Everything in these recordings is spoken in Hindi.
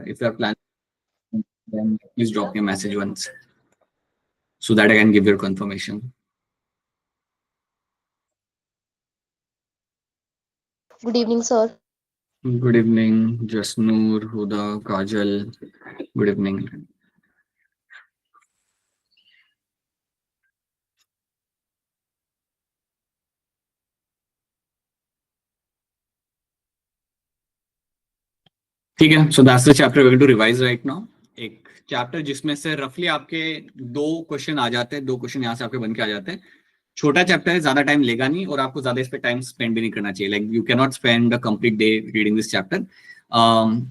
if you are planning, then please drop me a message once so that I can give your confirmation. Good evening, sir. Good evening, Jasnoor, Huda, Kajal. Good evening. ठीक है, so that's the chapter we are going to revise right now. एक चैप्टर जिसमें से रफली आपके 2 क्वेश्चन आ जाते हैं, 2 क्वेश्चन यहाँ से आपके बन के आ जाते हैं. छोटा चैप्टर है, ज्यादा टाइम लेगा नहीं और आपको ज्यादा इस पे टाइम स्पेंड भी नहीं करना चाहिए. Like you can not spend the complete day reading this chapter.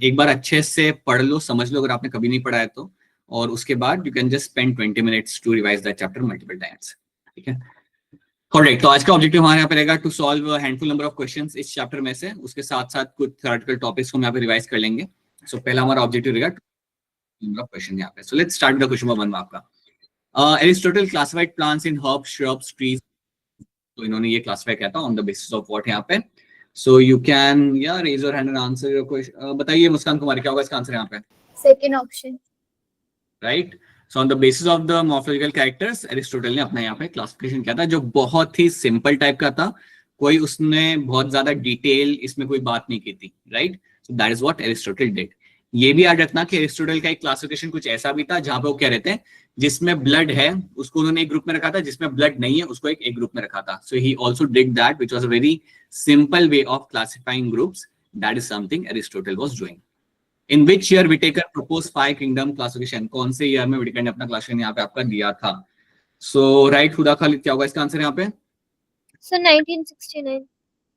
एक बार अच्छे से पढ़ लो, समझ लो अगर आपने कभी नहीं पढ़ा है तो, और उसके बाद you can just spend 20 minutes to revise that chapter multiple times. ठीक है, ऑलराइट. तो आज का ऑब्जेक्टिव हमारे यहाँ पे रहेगा to solve handful number of questions इस चैप्टर में से. उसके साथ साथ कुछ थ्योरेटिकल टॉपिक्स को हम यहाँ पे रिवाइज कर लेंगे. सो पहला हमारा ऑब्जेक्टिव रहेगा नंबर ऑफ क्वेश्चन यहाँ पे. So let's start the question number 1 आपका. Aristotle classified plants in herbs, shrubs, trees. तो इन्होंने ये क्लासिफाई किया था on the basis of what यहाँ पे. सो यू कैन या raise your hand and answer your question. बताइए मुस्कान कुमारी, क्या होगा इसका आंसर यहाँ पे? Second option. Right. So on the basis of the morphological characters Aristotle ने अपना यहाँ पे क्लासिफिकेशन किया था, जो बहुत ही सिंपल टाइप का था. कोई उसने बहुत ज्यादा डिटेल इसमें कोई बात नहीं की थी. Right. So that is what Aristotle did. ये भी याद रखना कि एरिस्टोटल का एक क्लासिफिकेशन कुछ ऐसा भी था जहां पे वो कह रहे थे जिसमें ब्लड है उसको उन्होंने एक ग्रुप में रखा था, जिसमें ब्लड नहीं है उसको एक ग्रुप में रखा था. So he also did that which was a very simple way of classifying groups. That is something Aristotle was doing. In which year Whittaker propose 5 kingdom classification? कौन से ईयर में विटेकर ने अपना क्लासिफिकेशन यहाँ पे आपका दिया था? सो राइट, हुदा खालिद, क्या होगा इसका आंसर यहाँ पे? Sir 1969.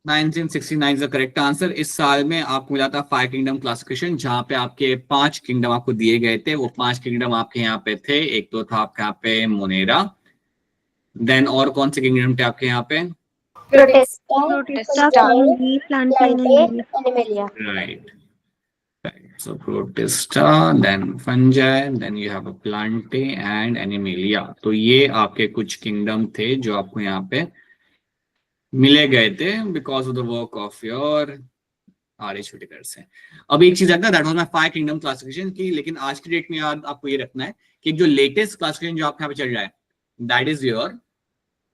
1969 is the correct answer. इस साल में आपको मिला था 5 किंगडम क्लासिफिकेशन, जहां पे आपके 5 किंगडम आपको दिए गए थे. वो 5 किंगडम आपके यहाँ पे थे. एक तो था आपके यहाँ पे मोनेरा, देन और कौन से किंगडम थे आपके यहाँ पे? Protista, Plantae, animalia. Right. So Protista, then Fungi, then you have a Plantae and Animalia. तो ये आपके कुछ किंगडम थे जो आपको यहाँ पे मिले गए थे because of the work of your R H. Whittaker से. अब एक चीज रखना, that was my 5 kingdom classification की. लेकिन आज की डेट में याद आपको ये रखना है कि जो लेटेस्ट क्लासिफिकेशन जो आपके यहाँ पे चल रहा है, that is your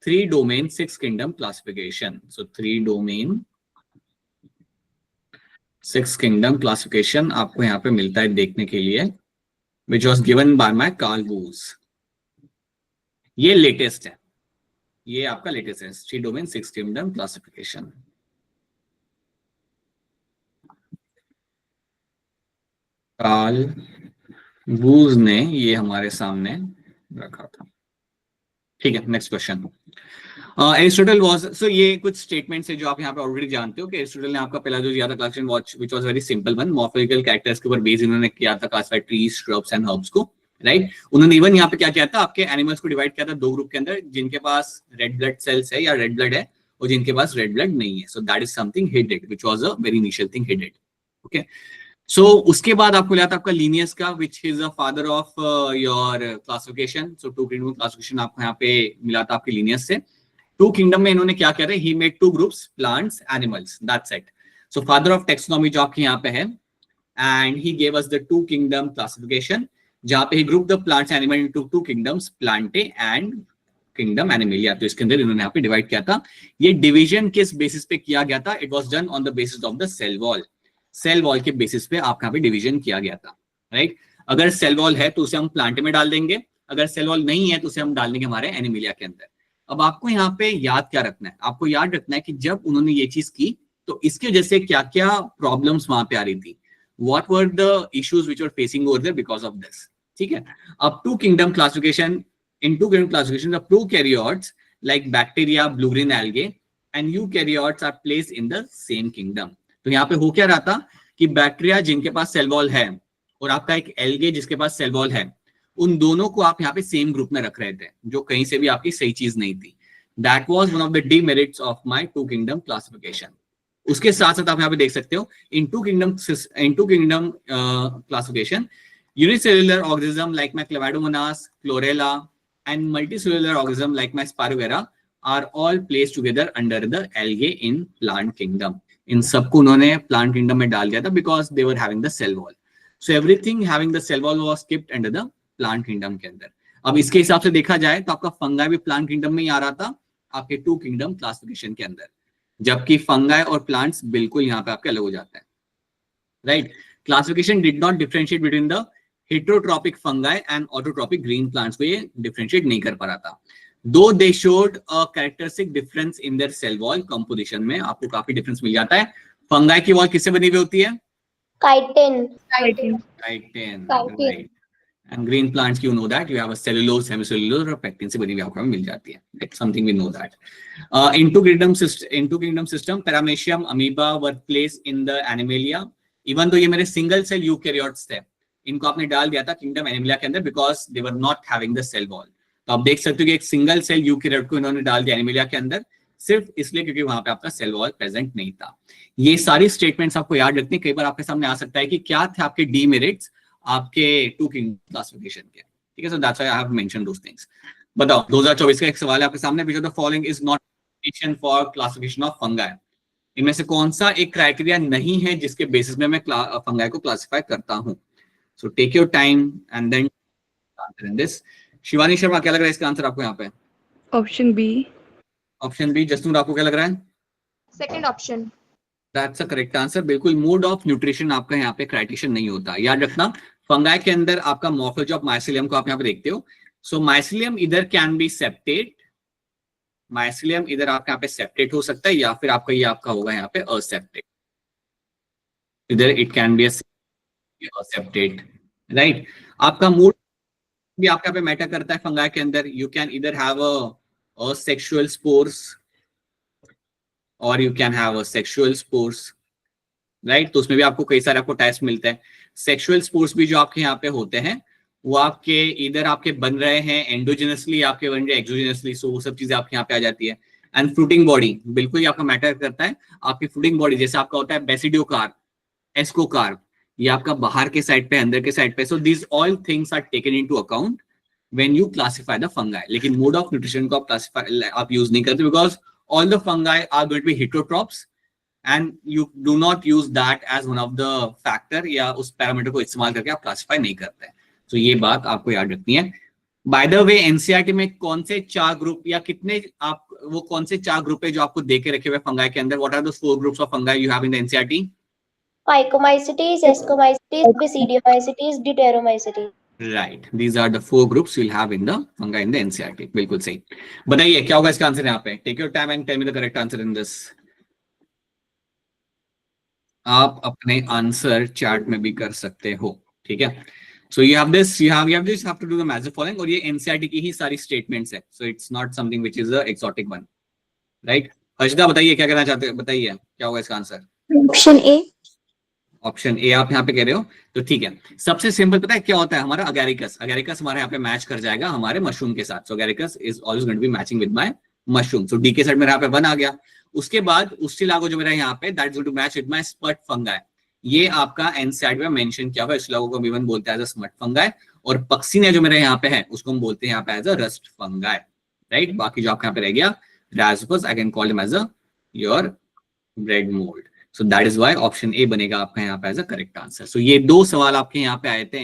3 domain 6 kingdom classification. So 3 domain 6 kingdom classification आपको यहाँ पे मिलता है देखने के लिए, which was given by my Carl Woese. ये लेटेस्ट है, ये आपका लेटेस्ट है 3 domain 6 kingdom classification. Carl Woese ने ये हमारे सामने रखा था. ठीक है, next question. Aristotle was, so ये कुछ स्टेटमेंट्स है जो आप यहाँ पे ऑलरेडी जानते हो कि एरिस्टोटल ने आपका पहला जो दिया था classification which was very simple one. Morphological characters के ऊपर बेस इन्होंने किया था classified trees, shrubs and herbs को. राइट. उन्होंने इवन यहाँ पे क्या किया था, आपके एनिमल्स को डिवाइड किया था 2 ग्रुप के अंदर, जिनके पास रेड ब्लड सेल्स है या रेड ब्लड है और जिनके पास रेड ब्लड नहीं है. So that is something he did which was a very initial thing he did. Okay. So उसके बाद आपको लिया था आपका लीनियस का, which is the father of your classification. So 2 kingdom classification आपको यहाँ पे मिला था आपके लीनियस से. 2 किंगडम में इन्होंने क्या किया था, he made 2 groups, plants, animals, that's it. So father of taxonomy जो आपके यहाँ पे है, and he gave us the 2 kingdom classification, जहां पे he group the plants animal into 2 kingdoms, plantae and kingdom animalia. तो इसके अंदर इन्होंने यहाँ पे डिवाइड किया था. ये डिवीजन किस बेसिस पे किया गया था? It was done on the basis of the cell wall. Cell wall के बेसिस पे आपका यहाँ पे डिवीजन किया गया था. राइट. अगर सेल वॉल है तो उसे हम प्लांटे में डाल देंगे, अगर सेल वॉल नहीं है तो उसे हम डाल देंगे हमारे एनिमेलिया के अंदर. अब आपको यहाँ पे याद क्या रखना है, आपको याद रखना है कि जब उन्होंने ये चीज की तो इसकी वजह से क्या क्या प्रॉब्लम्स वहां पे आ रही थी, what were the issues which were facing over there because of this. ठीक है. अब 2 kingdom classification, in 2 kingdom classification the prokaryotes like bacteria, blue green algae and eukaryotes are placed in the same kingdom. तो यहाँ पे हो क्या रहा था कि बैक्टीरिया जिनके पास सेल वॉल है और आपका एक एल्गे जिसके पास सेल वॉल है, उन दोनों को आप यहाँ पे सेम ग्रुप में रख रहे थे, जो कहीं से भी आपकी सही चीज नहीं थी. That was one of the demerits of my 2 kingdom classification. उसके साथ साथ आप यहाँ पे देख सकते हो in 2 kingdom classification, unicellular organism like my Chlamydomonas, Chlorella and multicellular organism like my Spirogyra are all placed together under the algae in plant kingdom. इन सबको उन्होंने प्लांट किंगडम में डाल दिया था because they were having the cell wall. So everything having the cell wall was keeped under the plant kingdom के अंदर। अब इसके हिसाब से देखा जाए तो आपका फंगाई भी प्लांट किंगडम में ही आ रहा था आपके 2 किंगडम क्लासिफिकेशन के अंदर, जबकि फंगाई और प्लांट्स बिल्कुल यहाँ पे आपके अलग हो जाता है, right. Classification did not differentiate between the heterotrophic fungi and autotrophic green plants को ये डिफरेंशिएट नहीं कर पा रहा था। दो they showed a characteristic difference in their cell wall composition में आपको काफी डिफरेंस मिल जाता है। फंगाई की वॉल किससे बनी हुई होती है? Chitin. Chitin. Chitin, Chitin. right. And green plants, you know that you have a cellulose, hemicellulose और pectin से बनी हुई आपको मिल जाती है. It's something we know that. Into kingdom system, Paramecium, amoeba were placed in the Animalia. Even though ये मेरे single cell eukaryotes थे, इनको आपने डाल दिया था kingdom Animalia के अंदर because they were not having the cell wall. तो आप देख सकते हो कि एक single cell eukaryote को इन्होंने डाल दिया Animalia के अंदर सिर्फ इसलिए क्योंकि वहां पे आपका सेल वॉल प्रेजेंट नहीं था। ये सारी स्टेटमेंट्स आपको याद रखनी, कई बार आपके सामने आ सकता है कि क्या थे आपके डीमेरिट्स आपके 2 किंगडम क्लासिफिकेशन के, ठीक है। So that's why I have mentioned those things. बताओ 2024 का एक सवाल है आपके सामने, which of the following is not classification for classification of fungi. इनमें से कौन सा एक क्राइटेरिया नहीं है जिसके बेसिस में मैं फंगाई को क्लासिफाई करता हूं? So take your time and then answer in this. Shivani Sharma, क्या लग रहा है इसका आंसर आपको यहाँ पे? Option B. Option B. Jasnoor, आपको क्या लग रहा है? Second option. That's a correct answer. बिल्कुल, मोड ऑफ न्यूट्रिशन आपका यहाँ पे क्राइटेरिया नहीं होता। याद रखना, फंगाई के अंदर आपका मॉर्फोलॉजी ऑफ माइसिलियम को आप यहाँ पे देखते हो। सो माइसिलियम इधर कैन बी सेप्टेट, माइसिलियम इधर आपका यहाँ पे सेप्टेट हो सकता है या फिर आपका ये आपका होगा यहाँ पे असेप्टेट, इधर इट कैन बी असेप्टेट, राइट। आपका मूड भी आपका पे मैटर करता है फंगाई के अंदर। यू कैन इधर हैव अ सेक्सुअल स्पोर्स और you can have a sexual spores, right. तो उसमें भी आपको कई सारे आपको टेस्ट मिलते हैं। सेक्सुअल स्पोर्स भी जो आपके यहाँ पे होते हैं वो आपके इधर आपके बन रहे हैं एंडोजेनसली, आपके बन रहे हैं एक्सोजेनसली, सो वो सब चीजें आपके यहाँ पे आ जाती है। एंड फ्रूटिंग बॉडी बिल्कुल ही आपका मैटर करता है। आपकी फ्रूटिंग बॉडी जैसे आपका होता है बेसिडियोकार्प, एस्कोकार्प, ये आपका बाहर के साइड पे अंदर के साइड पे। So this all things are taken into account when you classify the fungi. लेकिन मोड ऑफ न्यूट्रिशन को आप क्लासिफाई आप यूज नहीं करते because all the fungi are going to be heterotrophs and you do not use that as one of the factor या उस पैरामीटर को इस्तेमाल करके आप क्लासिफाई नहीं करते हैं। तो ये बात आपको याद रखनी है। बाय द वे एनसीईआरटी में कौन से 4 ग्रुप या कितने आप वो कौन से 4 ग्रुप है जो आपको दे के रखे हुए फंगाई के अंदर? What are those 4 groups of fungi you have in the NCERT? Phycomycetes, Ascomycetes, Basidiomycetes, Deuteromycetes. Right. These are the 4 groups you'll have in the fungi in the NCERT. बिल्कुल सही। बताइए क्या होगा इसका आंसर यहाँ पे? Take your time and tell me the correct answer in this. आप अपने आंसर चैट में भी कर सकते हो, ठीक है। So you have this, you have to do the math following, और ये NCERT की ही सारी statements है. So it's not something which is a exotic one, right? Harshada बताइए क्या कहना चाहते हैं, बताइए क्या होगा इसका answer? Option A. Option A आप यहाँ पे कह रहे हो, तो ठीक है। सबसे सिंपल पता है क्या होता है? हमारा अगैरिकस, अगैरिकस हमारे यहाँ पे मैच कर जाएगा हमारे मशरूम के साथ। So Agaricus is always going to be matching with my mushroom. So D के साइड मेरे यहाँ पे 1 आ गया। उसके बाद उस्टिलागो जो मेरा यहाँ पे that is going to match with my smut fungi. ये आपका एनसीईआरटी में मेंशन किया हुआ है। उस्टिलागो को भी बोलते हैं एज अ स्मट फंगाई, और पक्सीनिया जो मेरे यहाँ पे है उसको हम बोलते हैं यहाँ पे as a rust fungi, right. बाकी जो आपके यहाँ पे रह गया Rhizopus, I can call him as a your bread mould. So that is why option A बनेगा आपका यहाँ पे एज अ करेक्ट आंसर। सो ये 2 सवाल आपके यहाँ पे आए थे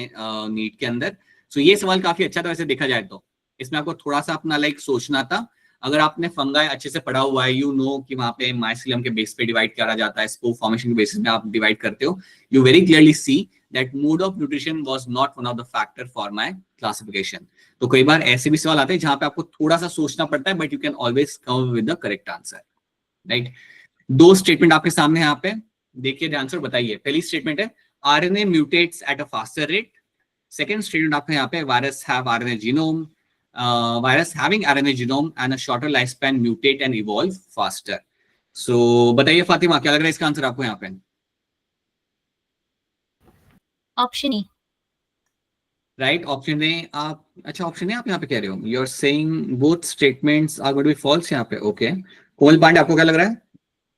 नीट के अंदर। सो ये सवाल काफी अच्छा था वैसे देखा जाए तो। इसमें आपको थोड़ा सा अपना सोचना था। अगर आपने फंगाई अच्छे से पढ़ा हुआ है, यू नो कि वहां पे माइसिलियम के बेस पे डिवाइड करा जाता है, स्पोर फॉर्मेशन के बेसिस में आप डिवाइड करते हो, you very clearly see that mode of nutrition was not one of the factor for my classification. तो कई बार ऐसे भी सवाल आते हैं जहां पे आपको थोड़ा सा सोचना पड़ता है, but you can always come with the correct answer, right. 2 statement आपके सामने यहाँ पे देखिए, ध्यान से बताइए। पहली स्टेटमेंट है RNA mutates at a faster rate. Second statement आपका यहाँ पे virus have RNA genome, virus having RNA genome and a shorter life span mutate and evolve faster. So बताइए फातिमा, क्या लग रहा है इसका आंसर आपको यहाँ पे? Option E. Right, option A आप, अच्छा ऑप्शन ए आप यहाँ पे कह रहे हो। You are saying both statements are going to be false यहाँ पे, ओके। कोमल पांडे, आपको क्या लग रहा है?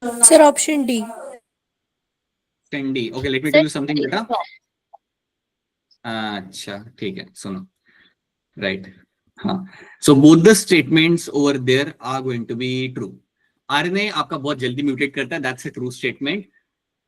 Sir option D. D, okay. Let me tell you something बेटा। अच्छा ठीक है, सुनो, राइट, हाँ। So both the statements over there are going to be true. RNA आपका बहुत जल्दी म्यूटेट करता है, that's a true statement.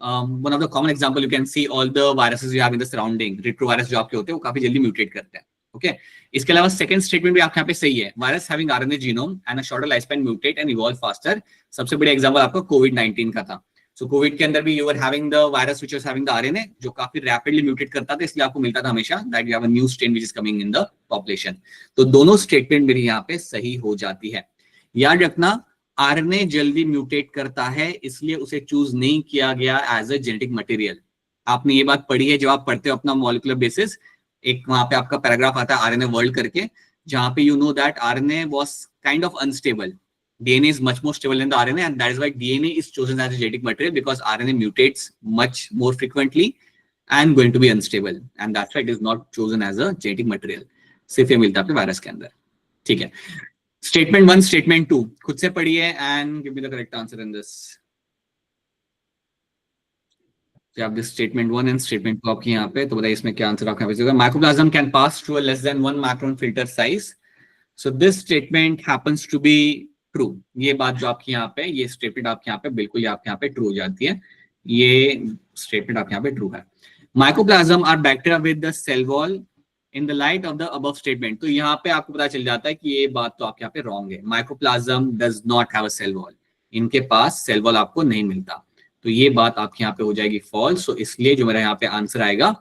One of the common example you can see all the viruses you have in the surrounding, retrovirus जो आपके होते हैं वो काफी जल्दी म्यूटेट करते हैं। ओके इसके अलावा सेकंड स्टेटमेंट भी आपके यहाँ पे सही है, virus having RNA genome and a shorter life span mutate and evolve faster. सबसे बड़ा एग्जांपल आपका कोविड-19 का था। सो कोविड के अंदर भी you are having the virus which was having the RNA जो काफी रैपिडली म्यूटेट करता था, इसलिए आपको मिलता था हमेशा that you have a new strain which is coming in the population. तो दोनों स्टेटमेंट मेरी यहाँ पे सही हो जाती है। याद रखना आरएनए जल्दी म्यूटेट करता है इसलिए उसे चूज नहीं किया गया एज अ जेनेटिक मटेरियल। आपने ये बात पढ़ी है जब आप पढ़ते हो अपना मॉलिक्यूलर बेसिस, एक वहां पे आपका पैराग्राफ आता है आरएनए वर्ल्ड करके, जहां पे you know that RNA was kind of unstable, DNA is much more stable than the RNA, and that is why DNA is chosen as a genetic material because RNA mutates much more frequently and going to be unstable, and that's why it is not chosen as a genetic material. सिर्फ ये मिलता है आपके वायरस के अंदर। ठीक है, स्टेटमेंट 1 स्टेटमेंट 2 खुद से पढ़िए and give me the correct answer in this. आप दिस स्टेटमेंट 1 एंड स्टेटमेंट 2 आपकी यहाँ पे, तो बताइए इसमें क्या आंसर आपके यहाँ पे होगा। Mycoplasma can pass through a less than 1 micron filter size, so this statement happens to be true. ये बात जो आपकी यहाँ पे, ये स्टेटमेंट आपके यहाँ पे बिल्कुल आपके यहाँ पे ट्रू हो जाती है, ये स्टेटमेंट आपके यहाँ पे ट्रू है। Mycoplasma are bacteria with the cell wall in the light of the above statement, तो यहाँ पे आपको पता चल जाता है कि ये बात तो आपके यहाँ पे रॉन्ग है। Mycoplasma does not have a cell wall, इनके पास सेल वॉल आपको नहीं मिलता, तो ये बात आपके यहाँ पे हो जाएगी फॉल्स। सो इसलिए जो मेरा यहाँ पे आंसर आएगा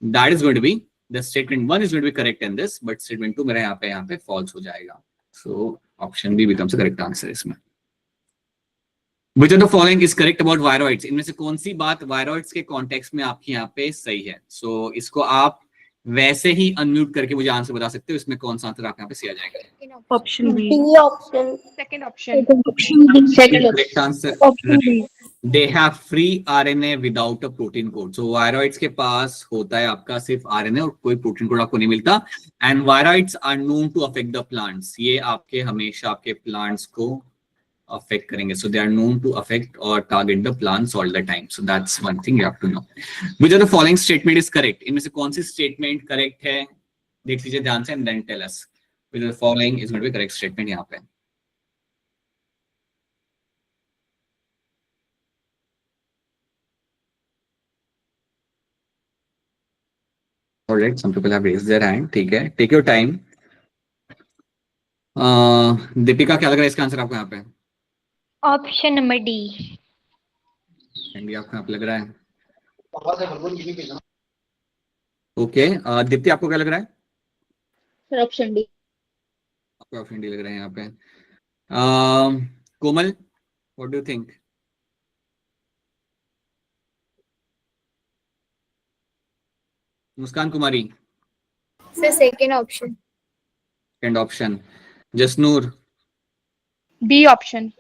that is going to be the statement 1 is going to be correct in this, but statement 2 मेरा यहाँ पे फॉल्स हो जाएगा। So option B becomes the correct answer इसमें। Which of the following is correct about viroids? इनमें से कौन सी बात वायरॉइड्स के कॉन्टेक्स्ट में आपके यहाँ पे सही है? सो इसको आप वैसे ही अनम्यूट करके मुझे आंसर बता सकते हो, इसमें कौन सा आंसर आपके यहाँ पे सही आ जाएगा? Option B. B option. Second option. Correct answer, Option B. they have free RNA without a protein code. So viroids के पास होता है आपका सिर्फ RNA और कोई प्रोटीन कोड आपको नहीं मिलता। And viroids are known to affect the plants. ये आपके हमेशा आपके plants को affect करेंगे. So they are known to affect or target the plants all the time. So that's one thing you have to know. Which of the following statement is correct? इनमें से कौन सी statement correct है? देख लीजिए ध्यान से and then tell us. Which of the following is going to be correct statement यहाँ पे? Alright, some people have raised their hand. ठीक है, take your time. दीपिका क्या लग रहा है इसका आंसर आपको यहाँ पे? Option number D. एंडी आपको यहाँ पे लग रहा है? ओके, दीप्ति आपको क्या लग रहा है? Option D. आपको ऑप्शन डी लग रहा है यहाँ पे। Komal, what do you think? Muskan Kumari, Sir, second option. Second option. Jasnoor, B option.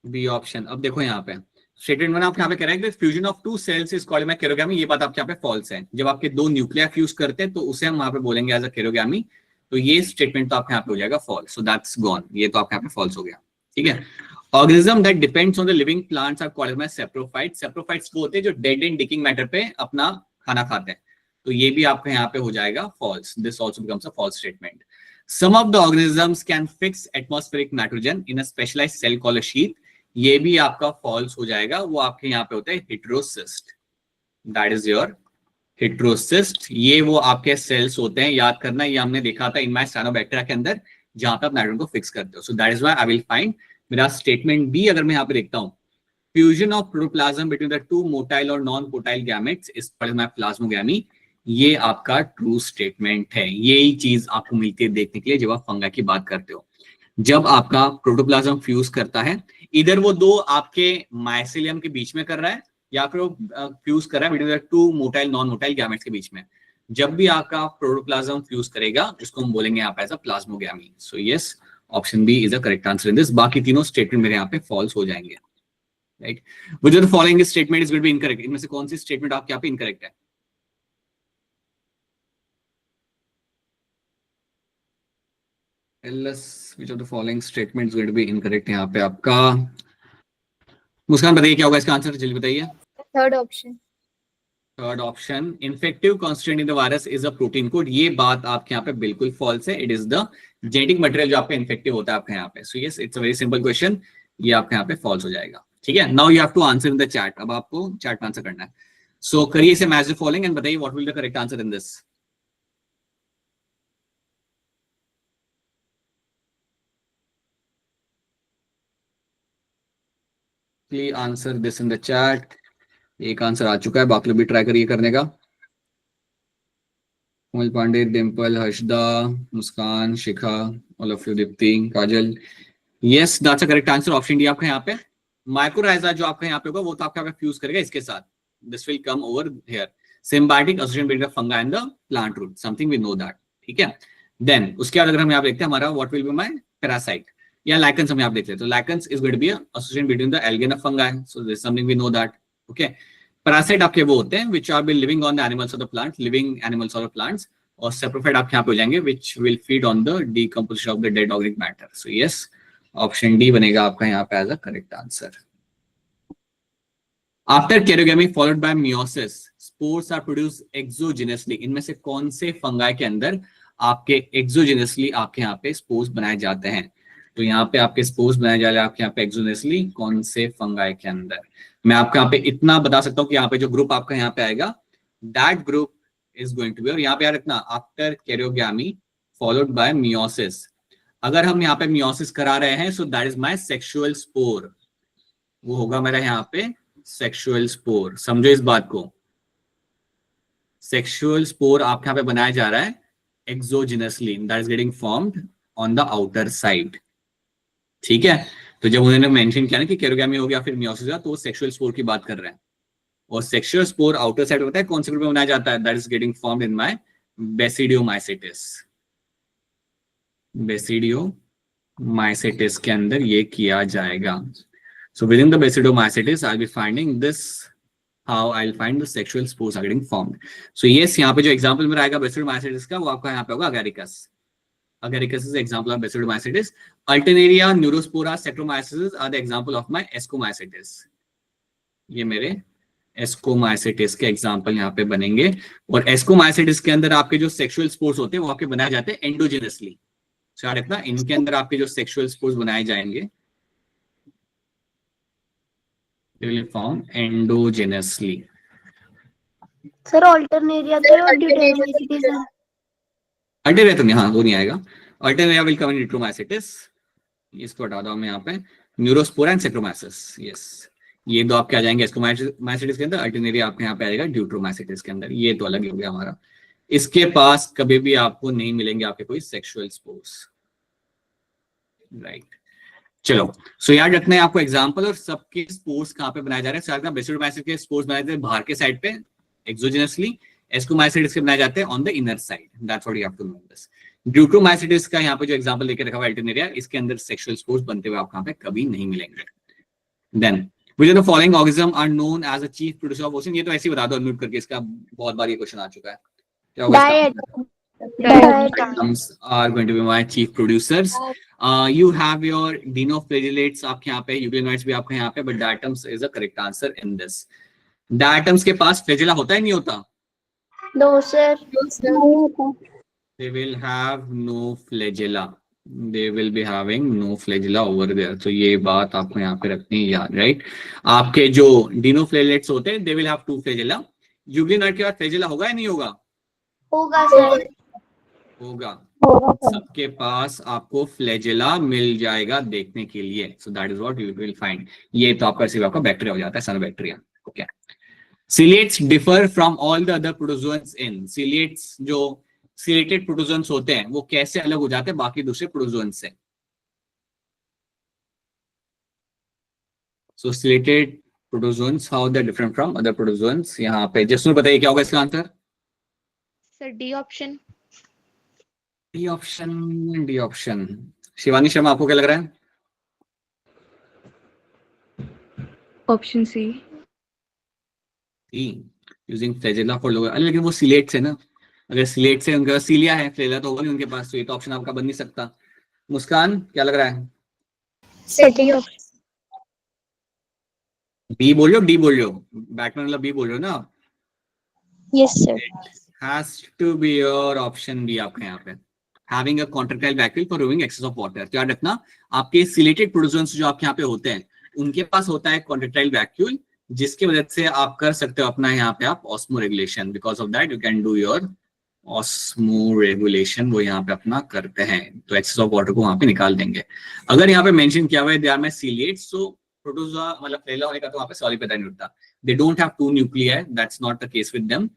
B option. अब देखो यहाँ पे स्टेटमेंट 1 आप यहाँ पे कह रहे हैं कि fusion of two cells is called karyogamy, ये बात आपके यहाँ पे फॉल्स है। जब आपके दो न्यूक्लिया फ्यूज करते हैं तो उसे हम वहां पे बोलेंगे एज अ केरोगैमी, तो ये स्टेटमेंट तो आपके यहाँ पे हो जाएगा फॉल्स। सो दैट्स गॉन, ये तो आपके यहाँ पे फॉल्स हो गया। ठीक है, organism that depends on the living plants are called as saprophytes. Saprophytes वो होते हैं जो डेड एंड डिकिंग मैटर पे अपना खाना खाते हैं, तो ये भी आपके यहाँ पे हो जाएगा false. This also becomes a false statement. Some of the organisms can fix atmospheric nitrogen in a specialized cell called a sheath, ये भी आपका फॉल्स हो जाएगा। वो आपके यहाँ पे होता है heterocyst, that is your heterocyst. ये वो आपके सेल्स होते हैं, याद करना, ये हमने देखा था इन माय साइनोबैक्टीरिया के अंदर जहां पे आप नाइट्रोजन को फिक्स करते हो। So that is why I will find मेरा स्टेटमेंट बी अगर मैं यहाँ पे देखता हूँ, fusion of protoplasm between the two motile और non motile gametes is called my plasmogamy, ये आपका ट्रू स्टेटमेंट है। यही चीज आपको मिलती है देखने के लिए जब आप फंगा की बात करते हो। जब आपका प्रोटोप्लाज्म फ्यूज करता है, इधर वो दो आपके माइसेलियम के बीच में कर रहा है या फिर वो फ्यूज कर रहा है between the two motile non motile gametes के बीच में। जब भी आपका प्रोटोप्लाज्म फ्यूज करेगा उसको हम बोलेंगे यहाँ पे as a plasmogamy. So yes, option B is the correct answer in this. बाकी तीनों स्टेटमेंट मेरे यहाँ पे फॉल्स हो जाएंगे। Right, which of the following statement is going to be incorrect? इनमें से कौन सी स्टेटमेंट आपके यहाँ पे इनकरेक्ट है? Which of the following statement is going to be incorrect? यहाँ पे आपका मुस्कान बताइए क्या होगा इसका आंसर, जल्दी बताइए। Third option. Third option, infective constituent in the virus is a protein code, ये बात आपके यहाँ पे बिल्कुल फॉल्स है। It is the genetic material जो आपका इन्फेक्टिव होता है आपके यहाँ पे। So yes, it's a very simple question, ये आपके यहाँ पे फॉल्स हो जाएगा। ठीक है, now you have to answer in the chat, अब आपको चैट में आंसर करना है। सो करिए इसे मैच द फॉलोइंग एंड बताइए what will the correct answer in this. Please answer this in the chat. एक आंसर आ चुका है, बाकी लोग भी ट्राई करिए करने का। Komal Pandey, Dimple, Harshada, Muskan, Shikha, all of you, Deepti, Kajal. Yes, that's a correct answer, option D आपका यहाँ पे। माइक्रोराइजा जो आपका यहाँ पे होगा वो तो आपका फ्यूज करेगा इसके साथ, this will come over here. Symbiotic association between the fungi and the plant root, something we know that, ठीक है। देन उसके बाद अगर हम यहाँ देखते हैं हमारा what will be my parasite या लाइकेंस, हम यहाँ देखते हैं तो lichens is going to be association between the algae and fungi, so this something we know that, okay. Parasite आपके वो होते हैं which are be living on the animals of the plant, living animals of the plants, और सेप्रोफाइट आपके यहाँ पे हो जाएंगे which will feed on the decomposition of the dead organic matter. So yes, option D बनेगा आपका यहाँ पे as a correct answer. After karyogamy followed by meiosis, spores are produce exogenously, इनमें से कौन से फंगाई के अंदर आपके एक्सोजेनसली आपके यहाँ पे स्पोर्स बनाए जाते हैं? तो यहाँ पे आपके स्पोर्स बनाए जा रहे हैं आपके यहाँ पे एक्सोजेनसली कौन से फंगाई के अंदर? मैं आपको यहाँ पे इतना बता सकता हूँ कि यहाँ पे जो ग्रुप आपका यहाँ पे आएगा, that group is going to be, और यहाँ पे यार इतना after karyogamy followed by meiosis, अगर हम यहाँ पे मियोसिस करा रहे हैं so that is my sexual spore, वो होगा मेरा यहाँ पे सेक्सुअल स्पोर। समझो इस बात को, सेक्सुअल स्पोर आपके यहाँ पे बनाया जा रहा है एक्सोजेनसली, that is getting formed on the outer side, ठीक है। तो जब उन्होंने मेंशन किया ना कि कैरियोगेमी हो गया फिर मियोसिस हुआ, तो वो सेक्सुअल स्पोर की बात कर रहे हैं, और सेक्सुअल स्पोर आउटर साइड होता है कौन से ग्रुप में बनाया जाता है? That is getting formed in my basidiomycetes, basidiomycetes के अंदर ये किया जाएगा। So within the basidiomycetes, I'll be finding this, how I'll find the sexual spores are getting formed. So yes, यहाँ पे जो example मेरा आएगा basidiomycetes का, वो आपका यहाँ पे होगा agaricus. Agaricus is the example of basidiomycetes. Alternaria, neurospora, saccharomycetes are the example of my ascomycetes. ये मेरे ascomycetes के example यहाँ पे बनेंगे, और ascomycetes के अंदर आपके जो sexual spores होते हैं वो आपके बनाए जाते हैं endogenously. So याद रखना, इनके अंदर आपके जो sexual spores बनाए जाएंगे they will form endogenously. Sir Alternaria के और ड्यूटेरियोमाइसिटीज है। अल्टरनेरिया तो नहीं, हाँ वो नहीं आएगा। अल्टरनेरिया विल कम इन ड्यूटेरियोमाइसिटिस, इसको हटा दो मैं यहाँ पे, न्यूरोस्पोरा एंड सेक्रोमाइसिस, यस ये दो आपके आ जाएंगे एस्कोमाइसिटिस के अंदर, अल्टरनेरिया आपके यहाँ पे आएगा ड्यूटेरियोमाइसिटिस के अंदर, ये तो अलग हो गया हमारा। इसके पास कभी भी आपको नहीं मिलेंगे आपके कोई सेक्सुअल स्पोर्स, राइट। चलो, सो याद रखना है आपको एग्जांपल, और सबके स्पोर्स कहाँ पे बनाए जा रहे हैं? बेसिडियोमाइसिस के स्पोर्स बनाए जाते हैं बाहर के साइड पे एक्सोजेनसली, एस्कोमाइसिटिस के बनाए जाते हैं on the inner side, that's what you have to know this. Deuteromycetes का यहाँ पे जो एग्जांपल लेके रखा हुआ है अल्टरनेरिया, इसके अंदर सेक्सुअल स्पोर्स बनते हुए आपको यहाँ पे कभी नहीं मिलेंगे। Then which of the following organism are known as a chief producer of ocean, ये तो ऐसे ही बता दो अनम्यूट करके, इसका बहुत बार ये क्वेश्चन आ चुका है, क्या होगा इसका? Diatoms are going to be my chief producers. You have your dinoflagellates आपके यहाँ पे, euglenoids भी आपके यहाँ पे, but diatoms is a correct answer in this. Diatoms के पास flagella होता है नहीं होता? नो सर, नहीं होता। They will have no flagella. They will be having no flagella over there. तो ये बात आपको यहाँ पे रखनी है याद, right? आपके जो dinoflagellates होते हैं, they will have 2 flagella. euglenoid के बाद flagella होगा या नहीं होगा? होगा सर, होगा, सबके पास आपको फ्लैजेला मिल जाएगा देखने के लिए, so that is what you will find. ये तो आपका सिर्फ आपका बैक्टीरिया हो जाता है, cyanobacteria, okay. Ciliates differ from all the other protozoans in, ciliates जो सिलेटेड प्रोटोजोअन्स होते हैं वो कैसे अलग हो जाते हैं बाकी दूसरे प्रोटोजोअन्स से? So ciliated protozoans, how they different from other protozoans? यहाँ पे जसनूर बताइए क्या होगा इसका answer? Sir D option. D option, D option. Shivani Sharma आपको क्या लग रहा है? Option C. Using flagella for lower, लेकिन वो सिलेट्स है ना, अगर सिलेट से उनका सीलिया है, फ्लैजेला तो होगा नहीं उनके पास, तो ये तो ऑप्शन आपका बन नहीं सकता। मुस्कान क्या लग रहा है? Second option. बी बोल रहे हो, डी बोल रहे हो? बैटमैन मतलब बी बोल रहे हो ना? Yes sir. Has to be your option B आपका यहाँ पे, having a contractile vacuole for removing excess of water। तो याद रखना आपके सिलेटेड प्रोटोजोअन्स जो आपके यहाँ पे होते हैं उनके पास होता है कॉन्ट्रेक्टाइल वैक्यूल, जिसकी वजह से आप कर सकते हो अपना यहाँ पे आप osmo regulation, because of that you can do your osmo regulation, वो यहाँ पे अपना करते हैं, तो एक्सेस ऑफ वाटर को वहां पे निकाल देंगे। अगर यहाँ पे मेंशन किया हुआ है दे आर माय सीलिएट्स, तो प्रोटोजोआ मतलब फ्लेला होने का तो वहां पे सॉरी पता नहीं उठता, they don't have two nuclei, that's not the case with them,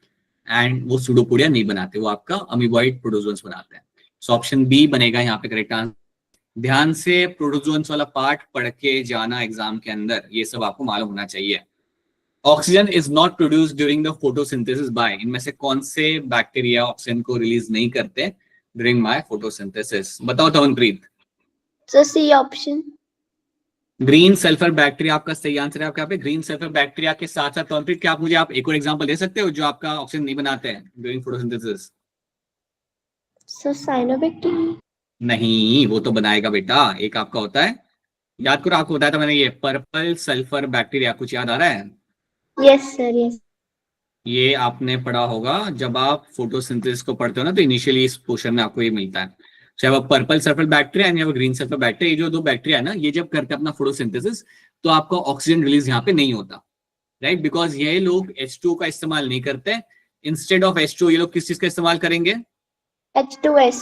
and वो सूडोपोडिया नहीं बनाते, वो आपका अमीबॉइड प्रोटोजोन्स बनाते हैं। सो ऑप्शन बी बनेगा यहाँ पे करेक्ट आंसर। ध्यान से प्रोटोजोन्स वाला पार्ट पढ़ के जाना एग्जाम के अंदर, ये सब आपको मालूम होना चाहिए। Oxygen is not produced during the photosynthesis by, इनमें से कौन से बैक्टीरिया ऑक्सीजन को रिलीज नहीं करते ड्यूरिंग माय फोटोसिंथेसिस? बताओ Tavanpreet. Sir C option. Green sulphur bacteria आपका सही आंसर है आपके यहाँ पे। ग्रीन सल्फर बैक्टीरिया के साथ साथ तवनप्रीत, क्या आप मुझे आप एक और एग्जांपल दे सकते हो जो आपका ऑक्सीजन नहीं बनाते हैं ड्यूरिंग फोटोसिंथेसिस? Sir cyanobacteria. नहीं, वो तो बनाएगा बेटा। एक आपका होता है, याद करो, आपको बताया था मैंने, ये पर्पल सल्फर बैक्टीरिया, कुछ याद आ रहा है? Yes sir yes. ये आपने पढ़ा होगा जब आप फोटोसिंथेसिस को पढ़ते हो ना, तो इनिशियली इस पोर्शन में आपको ये मिलता है। चाहे वो पर्पल सल्फर बैक्टीरिया या ग्रीन सल्फर बैक्टीरिया, ये जो दो बैक्टीरिया है ना, ये जब करते हैं अपना फोटोसिंथेसिस, तो आपका ऑक्सीजन रिलीज यहाँ पे नहीं होता, राइट, बिकॉज ये लोग H2O का इस्तेमाल नहीं करते। इंस्टेड ऑफ H2O ये लोग किस चीज का इस्तेमाल करेंगे? H2S।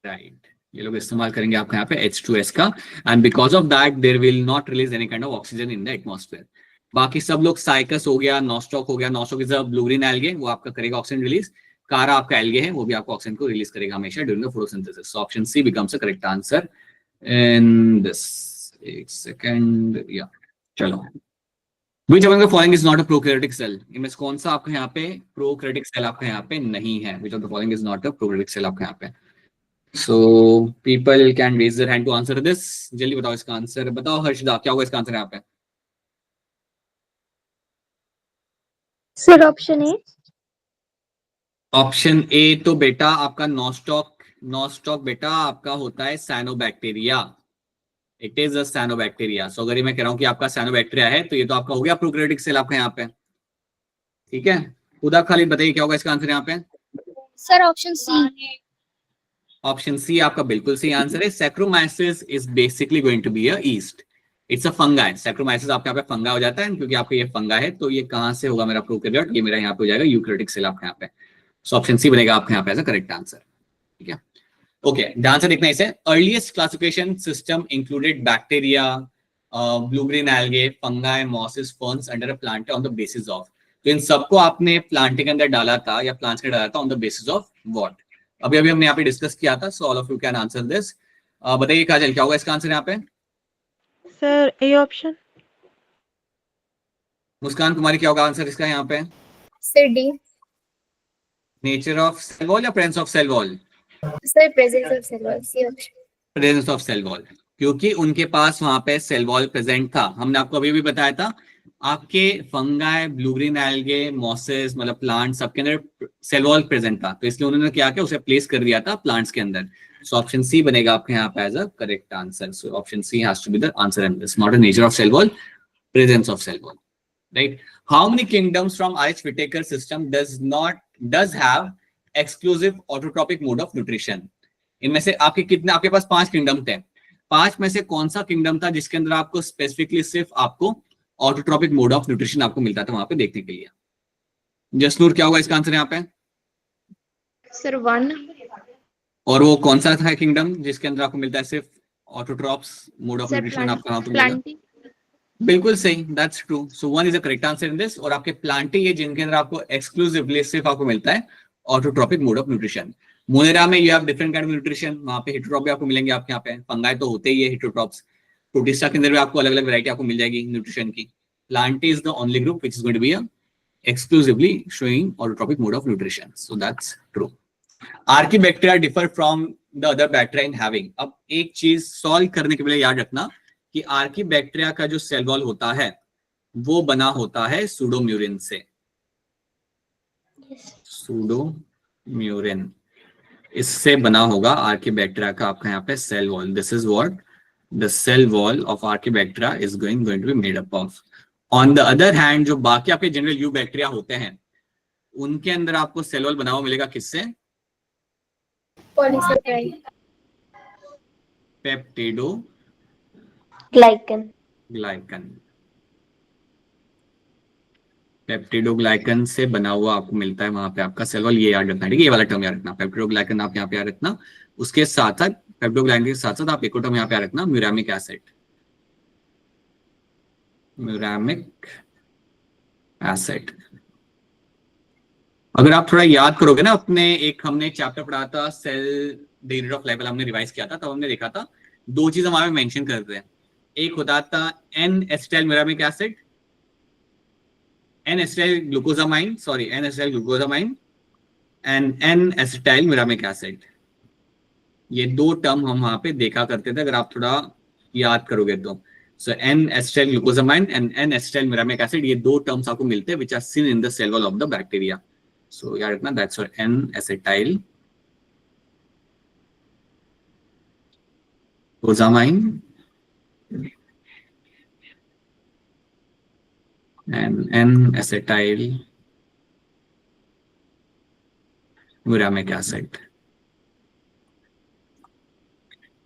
राइट, ये लोग इस्तेमाल करेंगे आपके यहाँ पे H2S का, and because of that there will not release any kind of oxygen in the atmosphere. बाकी सब लोग साइकस हो गया, नॉस्टॉक हो गया, Nostoc is a blue green algae, वो आपका करेगा ऑक्सीजन रिलीज। कारा आपका एल्गे है, वो भी आपको ऑक्सीजन को रिलीज करेगा हमेशा during the photosynthesis. So option C becomes a correct answer in this. एक सेकंड, या चलो, Which among the following is not a prokaryotic cell? इनमें से कौन सा आपके यहाँ पे प्रोकैरियोटिक सेल आपके यहाँ पे नहीं है? Which of the following is not a prokaryotic cell आपके यहाँ पे? So people can raise their hand to answer this. जल्दी बताओ इसका आंसर। बताओ हर्षदा, क्या होगा इसका आंसर यहाँ पे? Sir option A. Option A तो बेटा आपका नॉस्टॉक, नॉस्टॉक बेटा आपका होता है cyanobacteria. It is a cyanobacteria. So अगर ये मैं कह रहा हूँ कि आपका साइनोबैक्टीरिया है, तो ये तो आपका हो गया प्रोकैरियोटिक सेल आपका यहाँ पे, ठीक है। खुदा खालिद बताइए क्या होगा इसका आंसर यहाँ पे? Sir option C. Option C आपका बिल्कुल सही आंसर है। Saccharomyces is basically going to be a yeast, it's a fungi. Saccharomyces आपके यहाँ पे फंगा हो जाता है, क्योंकि आपका ये फंगा है, तो ये कहां से होगा मेरा प्रोकैरियोट? ये मेरा यहाँ पे हो जाएगा यूकैरियोटिक सेल आपके यहाँ पे। सो ऑप्शन सी बनेगा आपके यहाँ पे एज अ करेक्ट आंसर, ठीक है। ओके, ध्यान से देखना इसे। Earliest classification system included bacteria, blue green algae, fungi, mosses, ferns under a plant on the basis of. तो इन सबको आपने प्लांट के अंदर डाला था या प्लांट्स के डाला था on the basis of what? अभी अभी हमने यहाँ पे डिस्कस किया था। So all of you can answer this. बताइए काजल, क्या होगा इसका आंसर यहाँ पे? Sir A option. Muskan Kumari, क्या होगा आंसर इसका यहाँ पे? Sir D. Nature of cell wall या presence of cell wall? Sir presence of cell wall, C option. Presence of cell wall, क्योंकि उनके पास वहां पे सेल वॉल प्रेजेंट था। हमने आपको अभी भी बताया था, आपके fungi, blue green algae, mosses, मतलब प्लांट, सबके अंदर सेल वॉल प्रेजेंट था, तो इसलिए उन्होंने क्या किया, उसे प्लेस कर दिया था प्लांट्स के अंदर। सो ऑप्शन सी बनेगा आपके यहाँ पे as a correct answer. So option C has to be the answer in this, not a nature of cell wall, presence of cell wall, right. How many kingdoms from H Whittaker system does have exclusive autotrophic mode of nutrition? इनमें से आपके कितने, आपके पास 5 किंगडम थे, 5 में से कौन सा किंगडम था जिसके अंदर आपको स्पेसिफिकली सिर्फ आपको ऑटोट्रॉपिक मोड ऑफ न्यूट्रिशन आपको मिलता था वहां पे देखने के लिए? जसनूर, क्या होगा इसका आंसर यहाँ पे? सर 1। और वो कौन सा था किंगडम जिसके अंदर आपको मिलता है सिर्फ autotrophs mode of sir nutrition आपको वहां पे मिलेगा? प्लांटी। बिल्कुल सही, that's true. So 1 is the correct answer in this. और आपके प्लांटी है जिनके अंदर आपको एक्सक्लूसिवली सिर्फ आपको मिलता है autotrophic mode of nutrition. Monera में you have different kind of nutrition, वहां पे हेटेरोट्रॉप भी आपको मिलेंगे आपके यहाँ पे। फंगाई तो होते ही है हेटेरोट्रॉप्स। प्रोटिस्टा के अंदर भी आपको अलग अलग वैरायटी आपको मिल जाएगी न्यूट्रिशन की। Plantae is the only group which is going to be exclusively showing autotrophic mode of nutrition, so that's true. Archaebacteria differ from the other bacteria in having. अब एक चीज सॉल्व करने के लिए याद रखना कि आर्कीबैक्टीरिया का जो सेल वॉल होता है वो बना होता है सूडोम्यूरिन से। सूडोम्यूरिन, इससे बना होगा आर्कीबैक्टीरिया का आपका यहाँ पे cell wall. This is what the cell wall of archaebacteria is going to be made up of. On the other hand, जो बाकी आपके जनरल यू बैक्टीरिया होते हैं उनके अंदर आपको सेल वॉल बना हुआ मिलेगा किससे? पॉलीसेकेराइड। पेप्टिडो ग्लाइकन। ग्लाइकन, पेप्टिडोग्लाइकन से बना हुआ आपको मिलता है वहां पे आपका सेल वॉल, ये याद रखना है, ठीक है, ये वाला टर्म याद रखना, पेप्टिडोग्लाइकन आप यहाँ पे याद रखना। उसके साथ साथ पेप्टिडोग्लाइकन के साथ साथ आप एक और टर्म यहाँ पे याद रखना, म्यूरामिक एसिड, म्यूरामिक एसिड। अगर आप थोड़ा याद करोगे ना, अपने एक हमने चैप्टर पढ़ा था सेल डिग्री ऑफ लाइफ, हमने रिवाइज किया था, तब हमने देखा था दो चीज हमारे मेंशन करते हैं, एक होता था N acetyl muramic acid, N acetyl glucosamine, sorry N acetyl glucosamine and N acetyl muramic acid. ये दो टर्म हम वहां पे देखा करते थे, अगर आप थोड़ा याद करोगे तो। So N acetyl glucosamine and N acetyl muramic acid, ये दो टर्म्स आपको मिलते हैं which are seen in the cell wall of the bacteria. So याद रखना, that's for N acetyl glucosamine and N-acetyl muramic acid.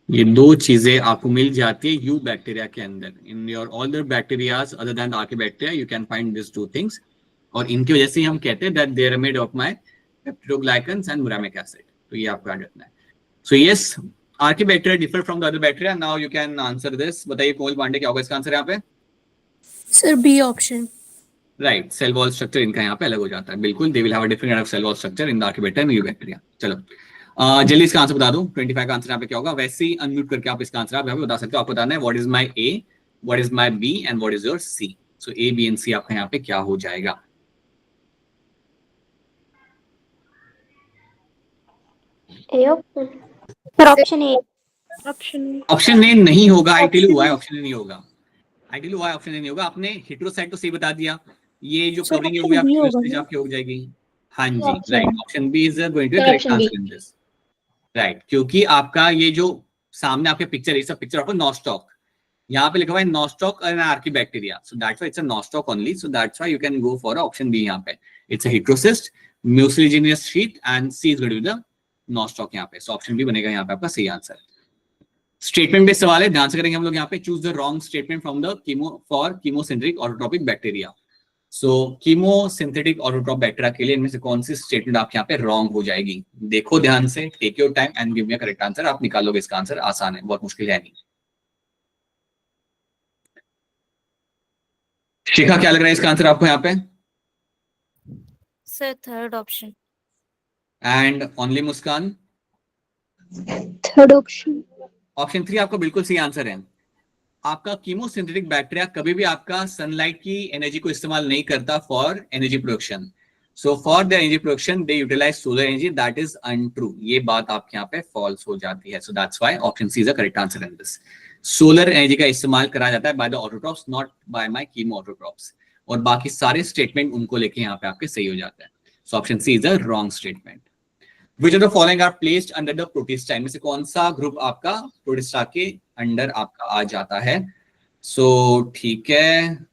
ये दो चीजें आपको मिल जाती है यू बैक्टीरिया के अंदर। In your all the bacterias other than archaebacteria you can find this two things, और इनकी वजह से हम कहते हैं that they are made of my peptidoglycans and muramic acid. तो ये आपको याद रखना है। So yes, archaebacteria differ from the other bacteria. Now you can answer this. बताइए कोमल पांडे, क्या होगा इसका आंसर यहाँ पे? Sir B option. Right, cell wall structure इनका यहाँ पे अलग हो जाता है, बिल्कुल। They will have a different kind of cell wall structure in the archaebacteria and eubacteria. चलो जल्दी इसका आंसर बता दो। 25 का आंसर यहाँ पे क्या होगा? वैसे ही अनम्यूट करके आप इसका आंसर आप यहाँ पे बता सकते हो। आपको बताना है what is my A, what is my B and what is your C. So A, B and C आपका यहाँ पे क्या हो जाएगा? A option. Sir option A. Option A नहीं होगा। I tell you why option A नहीं होगा। I tell you why option A नहीं होगा। आपने हेटेरोसाइट तो सही बता दिया, ये जो कवरिंग होगी आपकी वेस्टेज आपकी हो जाएगी। हाँ जी, right, option B is going to be correct answer in this. Right, क्योंकि आपका ये जो सामने आपके पिक्चर, ये सब पिक्चर ऑफ नॉस्टॉक, यहाँ पे लिखा हुआ है Nostoc and archaebacteria, so that's why it's a Nostoc only. So that's why you can go for option B. यहाँ पे it's a heterocyst mucilaginous sheet and C is going to be the Nostoc यहाँ पे। सो ऑप्शन बी बनेगा यहाँ पे आपका सही आंसर। स्टेटमेंट बेस्ड सवाल है, ध्यान से करेंगे हम लोग यहाँ पे। Choose the wrong statement from the chemosynthetic autotrophic bacteria. So chemosynthetic autotroph bacteria के लिए इनमें से कौन सी स्टेटमेंट आपके यहाँ पे रॉन्ग हो जाएगी? देखो ध्यान से, take your time and give me a correct answer. आप निकालोगे इसका आंसर, आसान है, बहुत मुश्किल है नहीं। शिखा, क्या लग रहा है इसका आंसर आपको यहाँ पे? Sir third option. And only Muskan? Third option. Option 3 आपका बिल्कुल सही आंसर है। आपका कीमोसिंथेटिक बैक्टीरिया कभी भी आपका सनलाइट की एनर्जी को इस्तेमाल नहीं करता for energy production. So for the energy production they utilize solar energy, that is untrue. ये बात आपके यहाँ पे फॉल्स हो जाती है। So that's why option C is the correct answer in this. Solar energy का इस्तेमाल करा जाता है by the autotrophs, not by my chemo autotrophs. और बाकी सारे स्टेटमेंट उनको लेके यहाँ पे आपके सही हो जाता है। So option C is the wrong statement. Which of the following are placed under the protista? इनमें से कौन सा ग्रुप आपका प्रोटिस्टा के अंडर आपका आ जाता है? सो ठीक है,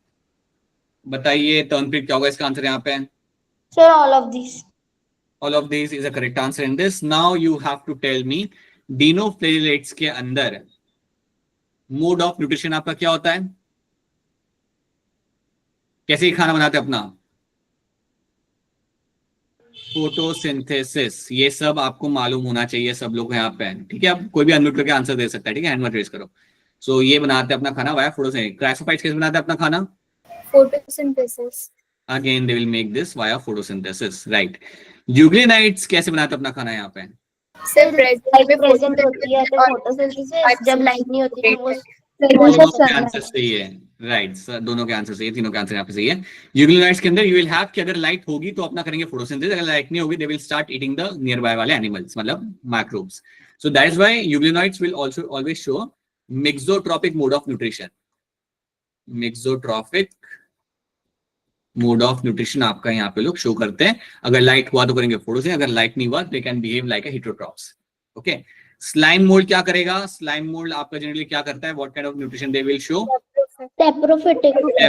बताइए तनप्रीत, क्या होगा इसका आंसर यहाँ पे? Sir all of this. All of these is a correct answer in this. Now you have to tell me dinoflagellates के अंदर मोड ऑफ न्यूट्रिशन आपका क्या होता है? कैसे ही खाना बनाते अपना? फोटोसिंथेसिस। ये सब आपको मालूम होना चाहिए सब लोग यहाँ पे, ठीक है? अब कोई भी अनम्यूट करके आंसर दे सकता है, ठीक है? हैंड मत रेज करो। सो ये बनाते हैं अपना खाना वाया फोटोसिंथेसिस। क्राइसोफाइट्स कैसे बनाते हैं अपना खाना? Photosynthesis. Again they will make this via photosynthesis, right. यूग्लिनाइट्स कैसे बनाते हैं अपना खाना यहाँ पे? सर प्रेजेंट होती है तो फोटोसिंथेसिस, जब लाइट नहीं होती है वो दोनों के आंसर सही है, राइट सर, दोनों के आंसर सही है, तीनों के आंसर यहाँ पे सही है। यूग्लिनाइट्स के अंदर यू विल हैव कि अगर लाइट होगी तो अपना करेंगे फोटोसिंथेसिस, अगर लाइट नहीं होगी they will start eating the near by वाले एनिमल्स, मतलब microbes. So that is why यूग्लिनाइट्स will also always show mixotrophic mode of nutrition. Mixotrophic mode of nutrition आपका यहाँ पे लोग शो करते हैं। अगर लाइट हुआ तो करेंगे फोटोसिंथेसिस, अगर लाइट नहीं हुआ they can behave like a heterotrophs. Okay, slime mould क्या करेगा? स्लाइम मोल्ड आपका जनरली क्या करता है? What kind of nutrition they will show?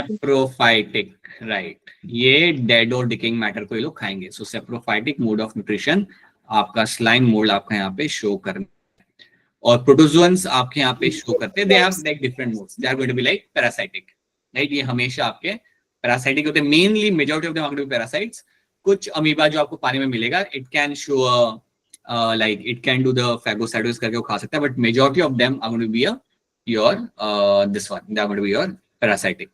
Saprophytic, right. ये डेड और डिकेइंग मैटर को ये लोग खाएंगे। सो सेप्रोफाइटिक मोड ऑफ न्यूट्रिशन आपका स्लाइम मोल्ड आपका यहाँ पे शो करना। और प्रोटोजोन्स आपके यहाँ पे शो करते हैं, they have like different modes, they are going to be like parasitic, right. ये हमेशा आपके पैरासाइटिक होते हैं, mainly majority of them are going to be parasites. कुछ अमीबा जो आपको पानी में मिलेगा, it can show like it can do the phagocytosis करके वो खा सकता है, but majority of them are going to be your this one, they are going to be your parasitic.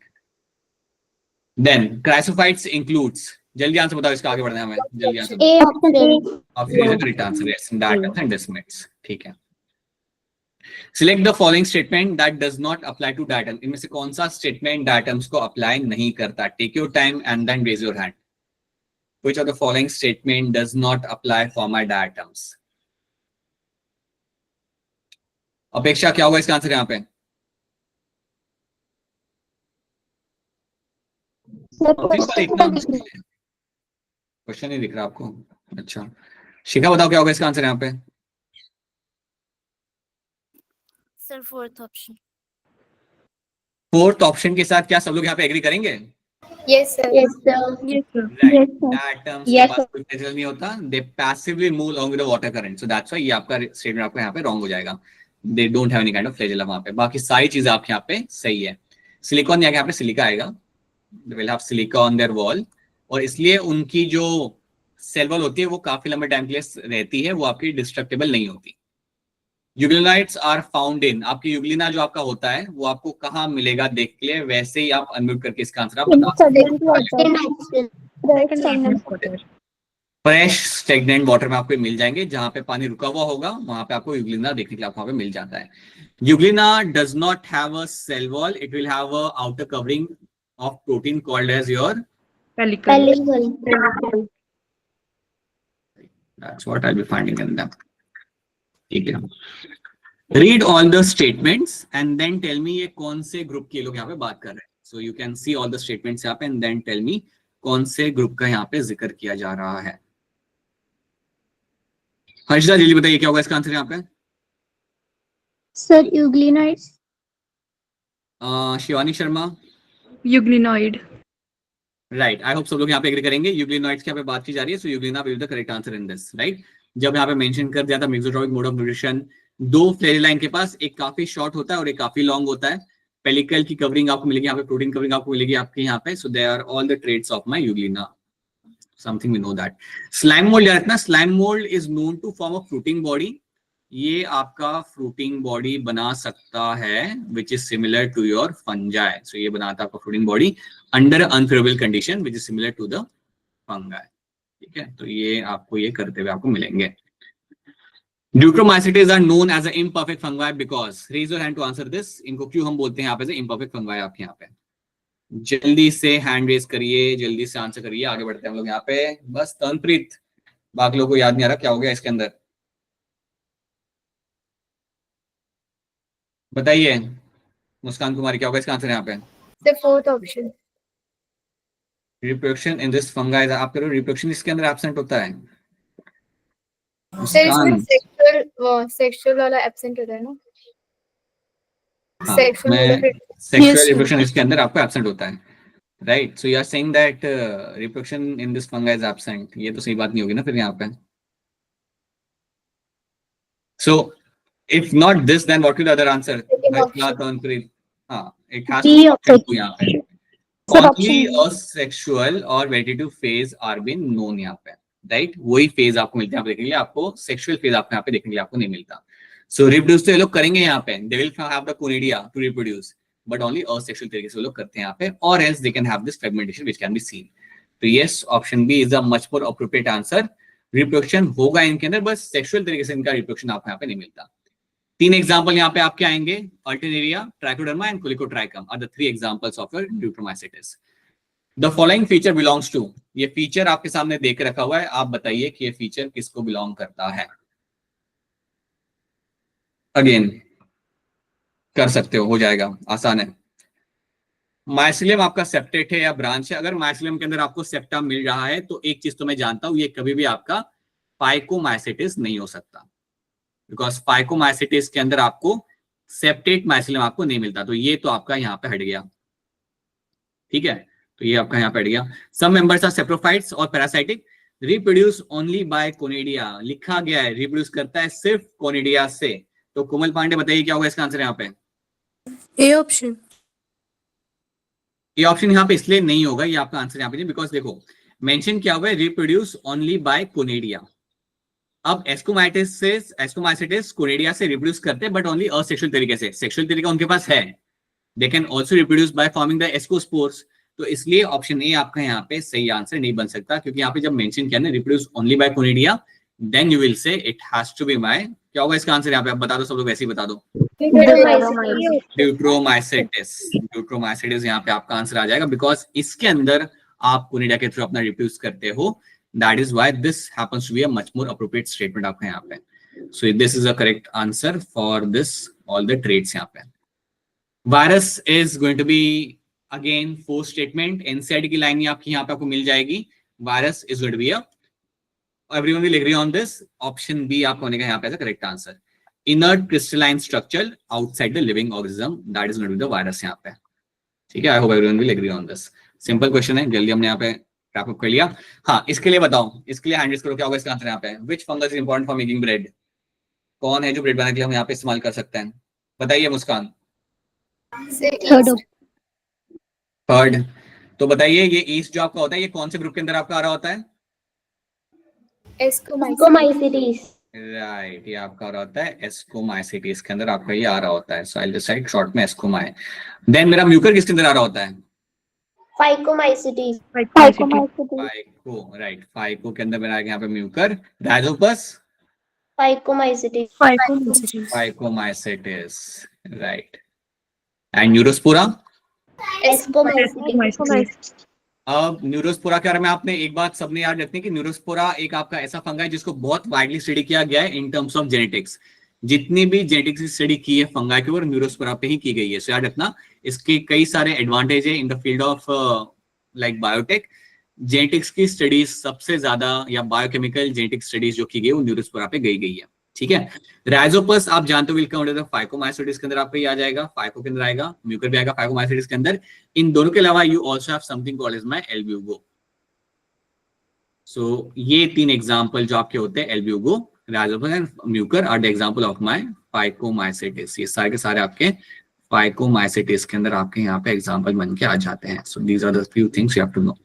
Then chrysophytes includes, जल्दी आंसर बताओ, इसका आगे बढ़ना है हमें, जल्दी answer. A option A. Option is the correct answer, yes, diatoms and desmids, ठीक है। Select the following statement that does not apply to diatom, इनमें से कौन सा स्टेटमेंट डायटम्स को अप्लाई नहीं करता? Take your time and then raise your hand. Which of the following statement does not apply for my diatoms? Apeksha, क्या होगा इसका आंसर यहाँ पे? क्वेश्चन नहीं दिख रहा आपको? अच्छा, शिखा बताओ क्या होगा इसका आंसर यहाँ पे? Sir fourth option. Fourth option के साथ क्या सब लोग यहाँ पे एग्री करेंगे? Yes sir. Yes, sir. Yes, sir. Right. Atoms के Yes, पास कोई प्रेशर नहीं होता, they passively move along with the water current, so that's why ये आपका स्टेटमेंट आपका यहाँ पे रॉन्ग हो जाएगा। They don't have any kind of flagella वहाँ पे। बाकी सारी चीजें आपके यहाँ पे सही है। सिलिकॉन यहाँ पे सिलिका आएगा, they will have silica on their wall, और इसलिए उनकी जो सेल वॉल होती है वो काफी लंबे टाइम के लिए रहती है, वो आपकी डिस्ट्रक्टेबल नहीं होती। यूग्लिनाइट्स आर फाउंड इन, आपकी यूग्लिना जो आपका होता है वो आपको कहाँ मिलेगा देख के लिए, वैसे ही आप अनम्यूट करके इसका आंसर आप बता सकते हैं। फ्रेश स्टेगनेंट वाटर में आपको मिल जाएंगे, जहां पे पानी रुका हुआ होगा वहां पे आपको यूग्लिना देखने के लिए आपको वहां पे मिल जाता है। Euglena does not have a cell wall, it will have a outer covering of protein called as your Pellicle. That's what I'll be finding in them. ठीक है, read all the statements and then tell me ये कौन से ग्रुप के लोग यहाँ पे बात कर रहे हैं। सो you can see all the statements यहाँ पे एंड देन टेल मी कौन से ग्रुप का यहाँ पे जिक्र किया जा रहा है। हर्षिता जल्दी बताइए क्या होगा इसका आंसर यहाँ पे? Sir यूग्लिनाइट्स। Shivani Sharma, Euglenoid. Right. I hope सब लोग यहाँ पे एग्री करेंगे, यूग्लिनॉइड्स की यहाँ पे बात की जा रही है, so Euglena will be the correct answer in this, right. जब यहाँ पे मेंशन कर दिया था मेसोट्रॉपिक मोड ऑफ न्यूट्रिशन, दो फ्लेजिला इनके पास, एक काफी शॉर्ट होता है और एक काफी लॉन्ग होता है। पेलिकल की कवरिंग आपको मिलेगी यहाँ पे, प्रोटीन कवरिंग आपको मिलेगी आपके यहाँ पे, so they are all the traits of my Euglena, something we know that. Slime mould याद रखना, slime mould is known to form a fruiting body, ये आपका फ्रूटिंग बॉडी बना सकता है which is similar to your fungi, so ये बनाता है आपका fruiting body under unfavourable condition which is similar to the fungi, ठीक है। तो ये आपको ये करते हुए आपको मिलेंगे। Ducromycetes are known as an imperfect fungi because, raise your hand to answer this, इनको क्यों हम बोलते हैं यहाँ पे imperfect fungi आपके यहाँ पे? जल्दी से हैंड रेज करिए, जल्दी से आंसर करिए, आगे बढ़ते हैं हम लोग यहाँ पे। बस तनप्रीत, बाकी लोगों को याद नहीं आ रहा क्या हो गया इसके अंदर, बताइए। मुस्कान कुमारी क्या होगा इसका आंसर यहाँ पे? The fourth option. Reproduction in this fungi, आप करो रिप्रोडक्शन इसके अंदर एब्सेंट होता है। Sir, इसमें sexual वाला absent होता है ना? Sexual सेक्सुअल रिप्रोडक्शन इसके अंदर आपको एब्सेंट होता है, right. So you are saying that reproduction in this fungi is absent, ये तो सही बात नहीं होगी ना फिर यहाँ पे। So if not this then what will the other answer? हाँ, इट हैज टू यहाँ पे only a sexual or vegetative phase are been known यहाँ पे, राइट। वही फेज आपको मिलता है देखने के लिए, आपको सेक्सुअल फेज आपको यहाँ पे देखने के लिए आपको नहीं मिलता। सो रिप्रोड्यूस तो ये लोग करेंगे यहाँ पे, they will have the conidia to reproduce, but only asexual तरीके से वो लोग करते हैं यहाँ पे, और else they can have this fragmentation which can be seen. तो yes, option B is a much more appropriate answer. Reproduction होगा इनके अंदर, बस सेक्सुअल तरीके से इनका रिप्रोडक्शन आपको यहाँ पे नहीं मिलता। तीन एग्जांपल यहाँ पे आपके आएंगे, Alternaria, Trichoderma and Colletotrichum are the three examples of your deuteromycetes. The following feature belongs to, ये फीचर आपके सामने देख रखा हुआ है, आप बताइए कि ये फीचर किसको बिलोंग करता है। अगेन कर सकते हो जाएगा, आसान है। माइसिलियम आपका सेप्टेट है या ब्रांच है? अगर माइसिलियम के अंदर आपको सेप्टा मिल रहा है तो एक चीज तो मैं जानता हूं, ये कभी भी आपका फाइकोमाइसिटिस नहीं हो सकता, बिकॉज फाइकोमाइसिटिस के अंदर आपको सेप्टेट माइसिलियम आपको नहीं मिलता, तो ये तो आपका यहाँ पे हट गया, ठीक है। तो ये आपका यहाँ पे हट गया। सम मेंबर्स आर सेप्रोफाइट्स और parasitic, reproduce only bye conidia, लिखा गया है रिप्रोड्यूस करता है सिर्फ कोनिडिया से, तो कोमल पांडे बताइए क्या होगा इसका आंसर यहाँ पे? A option. ये ऑप्शन यहाँ पे इसलिए नहीं होगा, ये आपका आंसर यहाँ पे नहीं, बिकॉज देखो मेंशन क्या हुआ है, रिप्रोड्यूस ओनली बाय कोनेडिया। अब एस्कोमाइसिटिस कोनेडिया से रिप्रोड्यूस करते हैं बट ओनली असेक्सुअल तरीके से, सेक्सुअल तरीका उनके पास है, they can also reproduce by forming the ascospores. तो इसलिए ऑप्शन ए आपका यहाँ पे सही आंसर नहीं बन सकता, क्योंकि यहाँ पे जब मेंशन किया ना reproduce only by conidia, then you will say it has to be my, क्या होगा इसका आंसर यहाँ पे? आप बता दो, सब लोग ऐसे ही बता दो। ड्यूट्रोमाइसिटिस यहाँ पे आपका आंसर आ जाएगा, बिकॉज इसके अंदर आप कोनिडिया के थ्रू अपना रिप्रोड्यूस करते हो, that is why this happens to be a much more appropriate statement आपका यहाँ पे। So this is a correct answer for this all the trades यहाँ पे। Virus is going to be again fourth statement, NCERT की लाइन आपकी यहाँ पे आपको मिल जाएगी। Virus is going to be a, everyone will agree on this, option B आपको होने का यहाँ पे as a correct answer. inert crystalline structure outside the living organism, that is going to be the virus यहाँ पे, ठीक है। I hope everyone will agree on this, simple question है, जल्दी हमने यहाँ पे रैप अप कर लिया। हाँ, इसके लिए बताओ, इसके लिए हैंड रेज करो, क्या होगा इसका आंसर यहाँ पे? which fungus is important for making bread? कौन है जो ब्रेड बनाने के लिए हम यहाँ पे इस्तेमाल कर सकते हैं? बताइए मुस्कान। थर्ड। तो बताइए ये ईस्ट जो आपका होता है, ये कौन से ग्रुप के अंदर आपका आ रहा होता है? एस्कोमाइसिटिस। राइट, ये आपका आ रहा होता है एस्कोमाइसिटिस के अंदर आपका ये आ रहा होता है। सो आई विल डिसाइड शॉर्ट में एस्कोमाई। देन मेरा म्यूकर किसके अंदर आ रहा होता है? फाइकोमाइसिटिस। फाइको, राइट, फाइको के अंदर मेरा आ गया यहाँ पे Mucor. Rhizopus? Phycomycetes. Phycomycetes, right. And Neurospora? Ascomycetes. अब न्यूरोस्पोरा के बारे में आपने एक बात सबने याद रखनी है कि न्यूरोस्पोरा एक आपका ऐसा फंगा है जिसको बहुत वाइडली स्टडी किया गया है इन टर्म्स ऑफ जेनेटिक्स। जितनी भी जेनेटिक्स की स्टडी की है फंगा के ऊपर, न्यूरोस्पोरा पे ही की गई है। सो याद रखना, इसके कई सारे एडवांटेज है in the field of like biotech. Genetics की स्टडीज सबसे ज्यादा, या बायोकेमिकल जेनेटिक स्टडीज जो की गई वो न्यूरोस्पोरा पे गई है, ठीक है। राइजोपस आप जानते हो will come under the phycomycetes के अंदर आपका ये आ जाएगा, फाइको के अंदर आएगा, म्यूकर भी आएगा फाइकोमाइसिटिस के अंदर। इन दोनों के अलावा you also have something called as my Albugo. So ये तीन एग्जांपल जो आपके होते हैं, Albugo, Rhizopus and Mucor, are the example of my phycomycetes. ये सारे के सारे आपके फाइकोमाइसिटिस के अंदर आपके यहाँ पे एग्जांपल बन के आ जाते हैं। So these are the few things you have to know.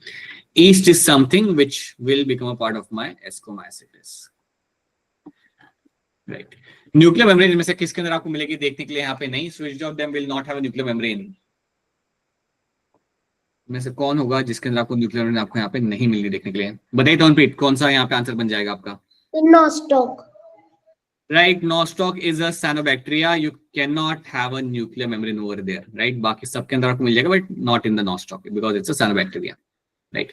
Yeast is something which will become a part of my ascomycetes, right. Nuclear membrane इनमें से किसके अंदर आपको मिलेगी देखने के लिए यहाँ पे नहीं, switch off them will not have a nuclear membrane. में से कौन होगा जिसके अंदर आपको न्यूक्लियर मेम्ब्रेन आपको यहाँ पे नहीं मिल रही देखने के लिए? बताइए तोनप्रीत, कौन सा यहाँ पे आंसर बन जाएगा आपका? Nostoc. Right, Nostoc is a cyanobacteria, you can not have a nuclear membrane over there, right. बाकी सबके अंदर आपको मिल जाएगा but not in the Nostoc because it's a cyanobacteria, right.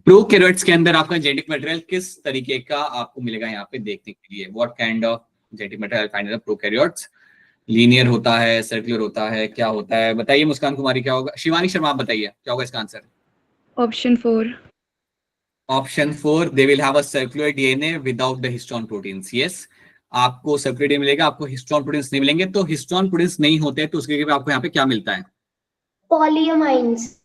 Prokaryotes के अंदर आपका जेनेटिक मटेरियल किस तरीके का आपको मिलेगा यहाँ पे देखने के लिए? What kind of genetic material find in the prokaryotes? Linear होता है, सर्कुलर होता है, क्या होता है? बताइए मुस्कान कुमारी, क्या होगा? शिवानी शर्मा आप बताइए क्या होगा इसका answer? Option 4. Option 4, they will have a circular DNA without the histone proteins. Yes, आपको सर्कुलर डीएनए मिलेगा, आपको हिस्टोन प्रोटीन्स नहीं मिलेंगे। तो हिस्टोन प्रोटीन्स नहीं होते तो उसके लिए आपको यहाँ पे क्या मिलता है? Polyamines.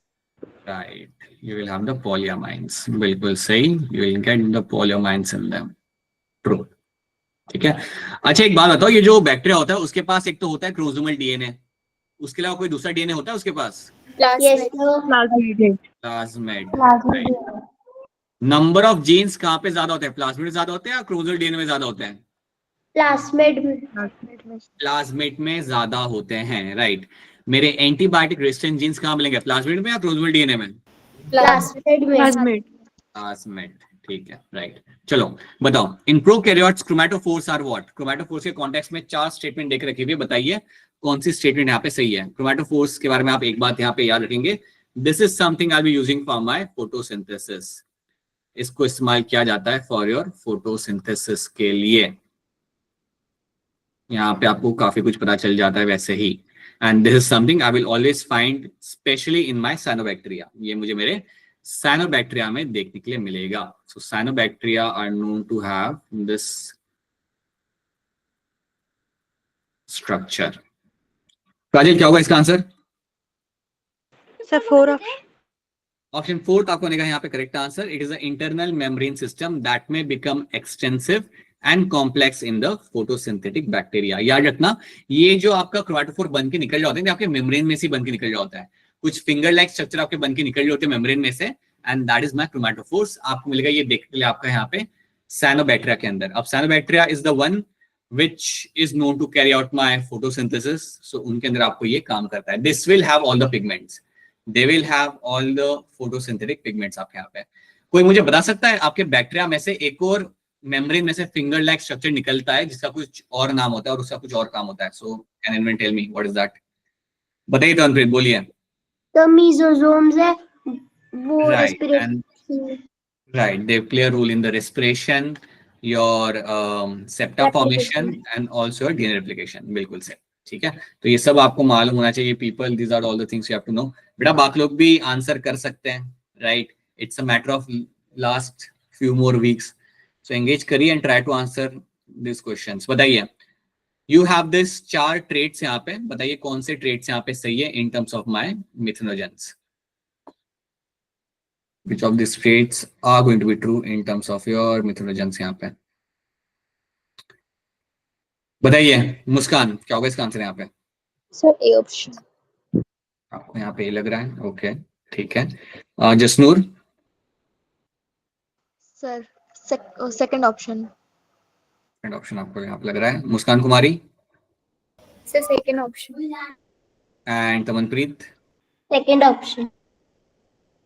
Right, you will have the polyamines, बिल्कुल सही, you will get the polyamines in them, true, ठीक है। अच्छा एक बात बताओ, ये जो बैक्टीरिया होता है उसके पास एक तो होता है क्रोमोसोमल डीएनए, उसके अलावा कोई दूसरा डीएनए होता है उसके पास? प्लाज्मिड। नंबर ऑफ जीन्स कहाँ पे ज्यादा होते हैं, प्लाज्मिड में ज्यादा होते हैं या क्रोमोसोमल डीएनए में ज्यादा होते हैं? प्लाज्मिड में ज्यादा होते हैं, राइट। मेरे एंटीबायोटिक रेजिस्टेंट जीन्स कहाँ मिलेंगे, प्लाज्मिड में या क्रोमोसोमल डीएनए में? Plasmid. प्लाज्मिड, ठीक है, राइट। चलो बताओ, in prokaryotes chromatophores are what? Chromatophores के कॉन्टेक्स्ट में 4 स्टेटमेंट देख रखी हुई है, बताइए कौन सी स्टेटमेंट यहाँ पे सही है? क्रोमैटोफोर्स के बारे में आप एक बात यहाँ पे याद रखेंगे, this is something I be using for my photosynthesis. इसको इस्तेमाल किया जाता है फॉर योर फोटोसिंथेसिस के लिए। यहाँ पे आपको काफी कुछ पता चल जाता है वैसे ही। And this is something I will always find specially in my cyanobacteria. ये मुझे मेरे साइनोबैक्टीरिया में देखने के लिए मिलेगा। So cyanobacteria are known to have this structure. Rajesh क्या होगा इसका आंसर? Sir, 4 ऑप्शन 4 आपको होगा यहाँ पे correct answer. It is a internal membrane system that may become extensive and complex in the photosynthetic bacteria. याद रखना, ये जो आपका क्रोमेटोफोर बन के निकल जाते हैं आपके मेम्ब्रेन में से बन के निकल जाता है, कुछ फिंगर लाइक स्ट्रक्चर आपके बन के निकल जाते हैं मेम्ब्रेन में से, and that is my chromatophores. आपको मिलेगा ये देखने के लिए आपका यहाँ पे साइनोबैक्टीरिया के अंदर। अब cyanobacteria is the one which is known to carry out my photosynthesis, so उनके अंदर आपको ये काम करता है। This will have all the pigments, they will have all the photosynthetic pigments आपके यहाँ पे। कोई मुझे बता सकता है आपके बैक्टीरिया में से एक और मेम्ब्रेन में से फिंगर लाइक स्ट्रक्चर निकलता है जिसका कुछ और नाम होता है और उसका कुछ और काम होता है? So can anyone tell me what is that? बताइए तो अनप्रीत, बोलिए। तो मीजोजोम्स है वो right, and respiratory right, they play a role in the respiration, your septa formation Replication. and also your DNA replication। बिल्कुल से ठीक है, तो ये सब आपको मालूम होना चाहिए people. these are all the things you have to know। बेटा बाकी लोग भी आंसर कर सकते हैं, right? It's a matter of last few more weeks, so engage करिए and try to answer this questions. बताइए, यू हैव दिस 4 ट्रेट्स यहाँ पे, बताइए कौन से ट्रेट्स यहाँ पे सही है in terms of my methanogens? Which of these traits are going to be true in terms of your methanogens? यहाँ पे बताइए। मुस्कान, क्या होगा इसका आंसर यहाँ पे? Sir A option. आपको यहाँ पे ये लग रहा है, ओके ठीक है। Jasnoor? Sir second option. Second option आपको यहाँ पे लग रहा है। Muskan Kumari? Sir second option. And Tamanpreet? Second option.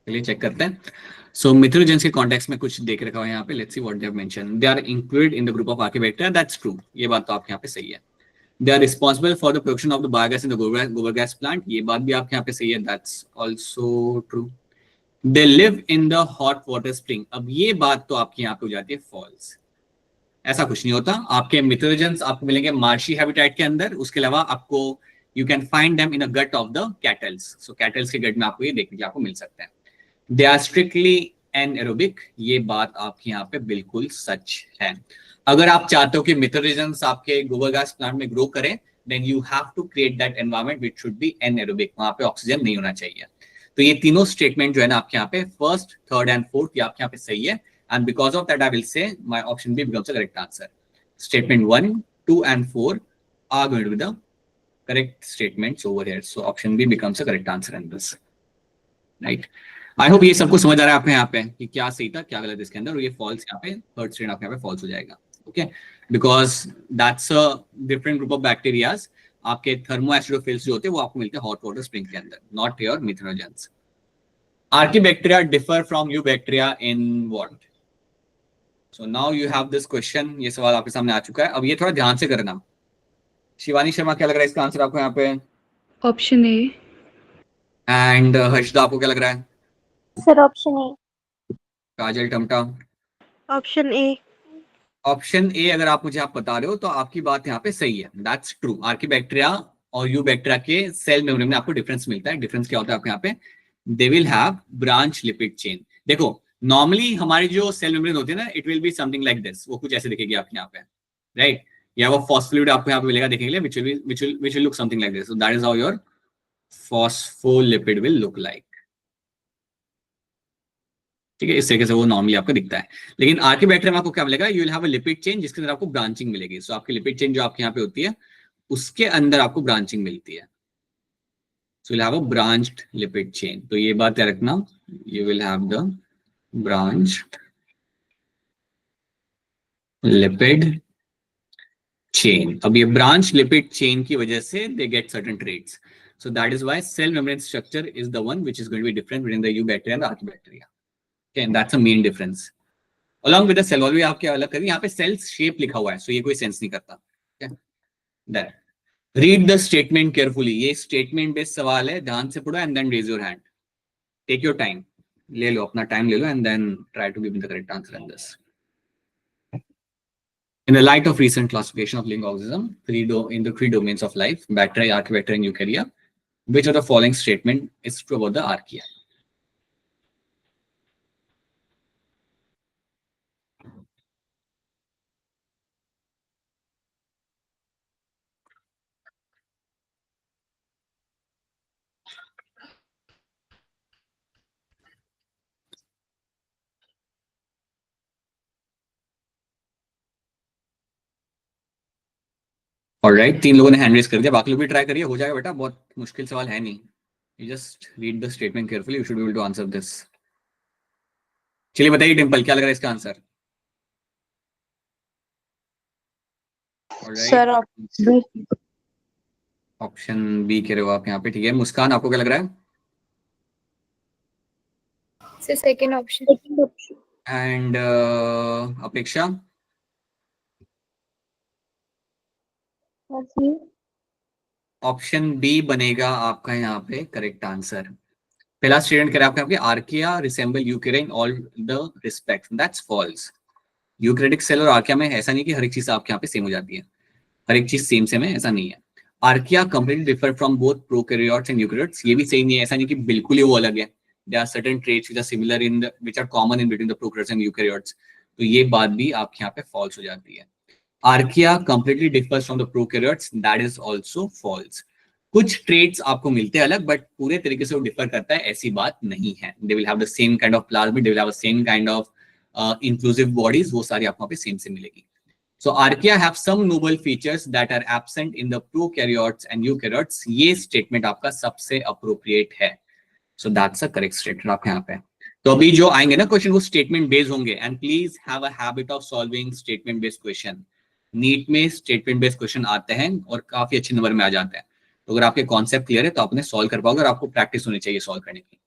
चलिए चेक करते हैं। सो मिथेनोजेंस के कॉन्टेक्स्ट में कुछ देख रखा है यहाँ पे। Let's see what they have mention. They are included in the group of archaebacteria, that's true, ये बात तो आपके यहाँ पे सही है। They are responsible for the production of the biogas in the gobar gas plant, ये बात भी आपके यहाँ पे सही है, that's also true. They live in the hot water spring, अब ये बात तो आपके यहाँ पे हो जाती है फॉल्स। ऐसा कुछ नहीं होता। आपके मिथेनोजेंस आपको मिलेंगे मार्शी हैबिटेट के अंदर, उसके अलावा आपको you can find them in a gut of the cattles. So cattles के गट में आपको ये देखने के आपको मिल सकता है। दे आर स्ट्रिक्टली एनएरोबिक, ये बात आपके यहाँ पे बिल्कुल सच है। अगर आप चाहते हो कि मिथेनोजेंस आपके गोबर गैस प्लांट में ग्रो करें, then you have to create that environment which should be anaerobic, वहां पे ऑक्सीजन नहीं होना चाहिए। तो ये तीनों स्टेटमेंट जो है ना आपके यहाँ पे फर्स्ट, थर्ड एंड फोर्थ, ये आपके यहाँ पे सही है, and because of that I will say my option B becomes the correct answer। Statement 1, 2 and 4 are going to be the correct statements over here, so option B becomes the correct answer in this, right? I hope ये सबको समझ आ रहा है आपको यहाँ पे कि क्या सही था क्या गलत इसके अंदर, और ये फॉल्स यहाँ पे थर्ड स्टेटमेंट आपके यहाँ पे फॉल्स हो जाएगा, okay? Because that's a different group of bacterias. आपके थर्मोएसिडोफिल्स जो होते हैं वो आपको मिलते हैं हॉट वाटर स्प्रिंग के अंदर, not your methanogens. Archaebacteria differ from eubacteria in what? So now you have this question, ये सवाल आपके सामने आ चुका है, अब ये थोड़ा ध्यान से करना। शिवानी शर्मा, क्या लग रहा है इसका आंसर आपको यहाँ पे? Option A. एंड हर्षदा, आपको क्या लग रहा है? Sir option A. Kajal Tamta? Option A. Option ए अगर आप मुझे बता रहे हो तो आपकी बात यहाँ पे सही है, दैट्स ट्रू। आर्किबैक्टीरिया और यूबैक्टीरिया के सेल मेम्ब्रेन में आपको डिफरेंस मिलता है। डिफरेंस क्या होता है आपके यहाँ पे? They will have branch lipid chain. देखो नॉर्मली हमारी जो सेल मेम्ब्रेन होती है ना, it will be something like this, वो कुछ ऐसे दिखेगी आपके यहाँ पे, राइट? या वो फॉस्फोलिपिड आपको यहाँ पे मिलेगा देखने के लिए, which will look something like this, so that is how your phospholipid will look like, ठीक है? इस तरीके से वो नॉर्मली आपको दिखता है। लेकिन आर्किबैक्टीरिया में आपको क्या मिलेगा? You will have a lipid chain जिसके अंदर आपको ब्रांचिंग मिलेगी। सो आपकी लिपिड चेन जो आपके यहाँ पे होती है उसके अंदर आपको ब्रांचिंग मिलती है। So you will have a branched lipid chain, तो ये बात याद रखना, you will have the branched lipid chain. अब ये ब्रांच लिपिड चेन की वजह से they get certain traits, so that is why cell membrane structure is the one which is going to be different between the eubacteria and the archaebacteria, okay? And that's a main difference along with the cell wall भी आप क्या अलग करें, यहाँ पे cells shape लिखा हुआ है, so ये कोई सेंस नहीं करता, okay? Then read the statement carefully, ये statement based सवाल है, ध्यान से पढ़ो and then raise your hand, take your time, ले लो अपना टाइम ले लो and then try to give me the correct answer in this। In the light of recent classification of living organism, in the 3 domains of life, bacteria, archaebacteria, and eukarya, which of the following statement is true about the archaea? Alright, 3 लोगों ने हैंड रेज कर दिया, बाकी लोग भी ट्राई करिए, हो जाएगा बेटा, बहुत मुश्किल सवाल है नहीं। You just read the statement carefully, you should be able to answer this. चलिए बताइए डिम्पल, क्या लग रहा है इसका आंसर? सर ऑप्शन बी कह रहे हो आप यहाँ पे, ठीक है। मुस्कान, आपको क्या लग रहा है? Sir second option. एंड अपेक्षा? ऑप्शन बी बनेगा आपका यहाँ पे करेक्ट आंसर। पहला स्टेटमेंट कह रहा है आपके archaea resemble eukarya in all the respect, that's false. Eukaryotic cell और आर्किया में ऐसा नहीं कि हर एक चीज आपके यहाँ पे सेम हो जाती है, हर एक चीज सेम है, ऐसा नहीं है। Archaea completely differ from both prokaryotes and eukaryotes, ये भी सही नहीं है, ऐसा नहीं कि बिल्कुल ही वो अलग है। There are certain traits which are similar in the which are common in between the prokaryotes and eukaryotes, तो ये बात भी आपके यहाँ पे फॉल्स हो जाती है। Archaea completely differs from the prokaryotes, that is also false. कुछ ट्रेट्स आपको मिलते हैं अलग, बट पूरे तरीके से वो डिफर करता है ऐसी बात नहीं है। दे will have the same kind of plasmid, they will have the same kind of inclusive bodies, वो सारी आपको पे सेम से मिलेगी। So archaea have some noble features that are absent in the prokaryotes and eukaryotes, ये स्टेटमेंट आपका सबसे अप्रोप्रिएट है। So that's a correct statement आपके यहाँ पे। तो अभी जो आएंगे ना क्वेश्चन वो स्टेटमेंट बेस्ड होंगे, and please have a habit of solving statement based question. NEET में स्टेटमेंट बेस्ड क्वेश्चन आते हैं और काफी अच्छे नंबर में आ जाते हैं, तो अगर आपके कॉन्सेप्ट क्लियर है तो आपने सॉल्व कर पाओगे और आपको प्रैक्टिस होनी चाहिए सॉल्व करने की।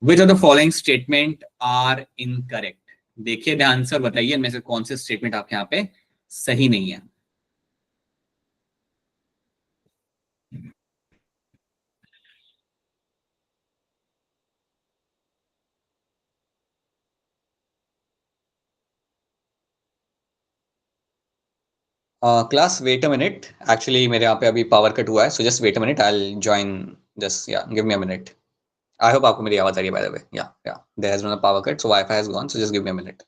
Which of the following statement are incorrect? देखिए ध्यान से और बताइए इनमें से कौन से स्टेटमेंट आपके यहाँ पे सही नहीं है। Class wait a minute, actually मेरे यहाँ पे अभी पावर कट हुआ है, so just wait a minute, I will join, just yeah give me a minute. I hope आपको मेरी आवाज आ रही है by the way. Yeah there has been a power cut, so WiFi has gone, so just give me a minute.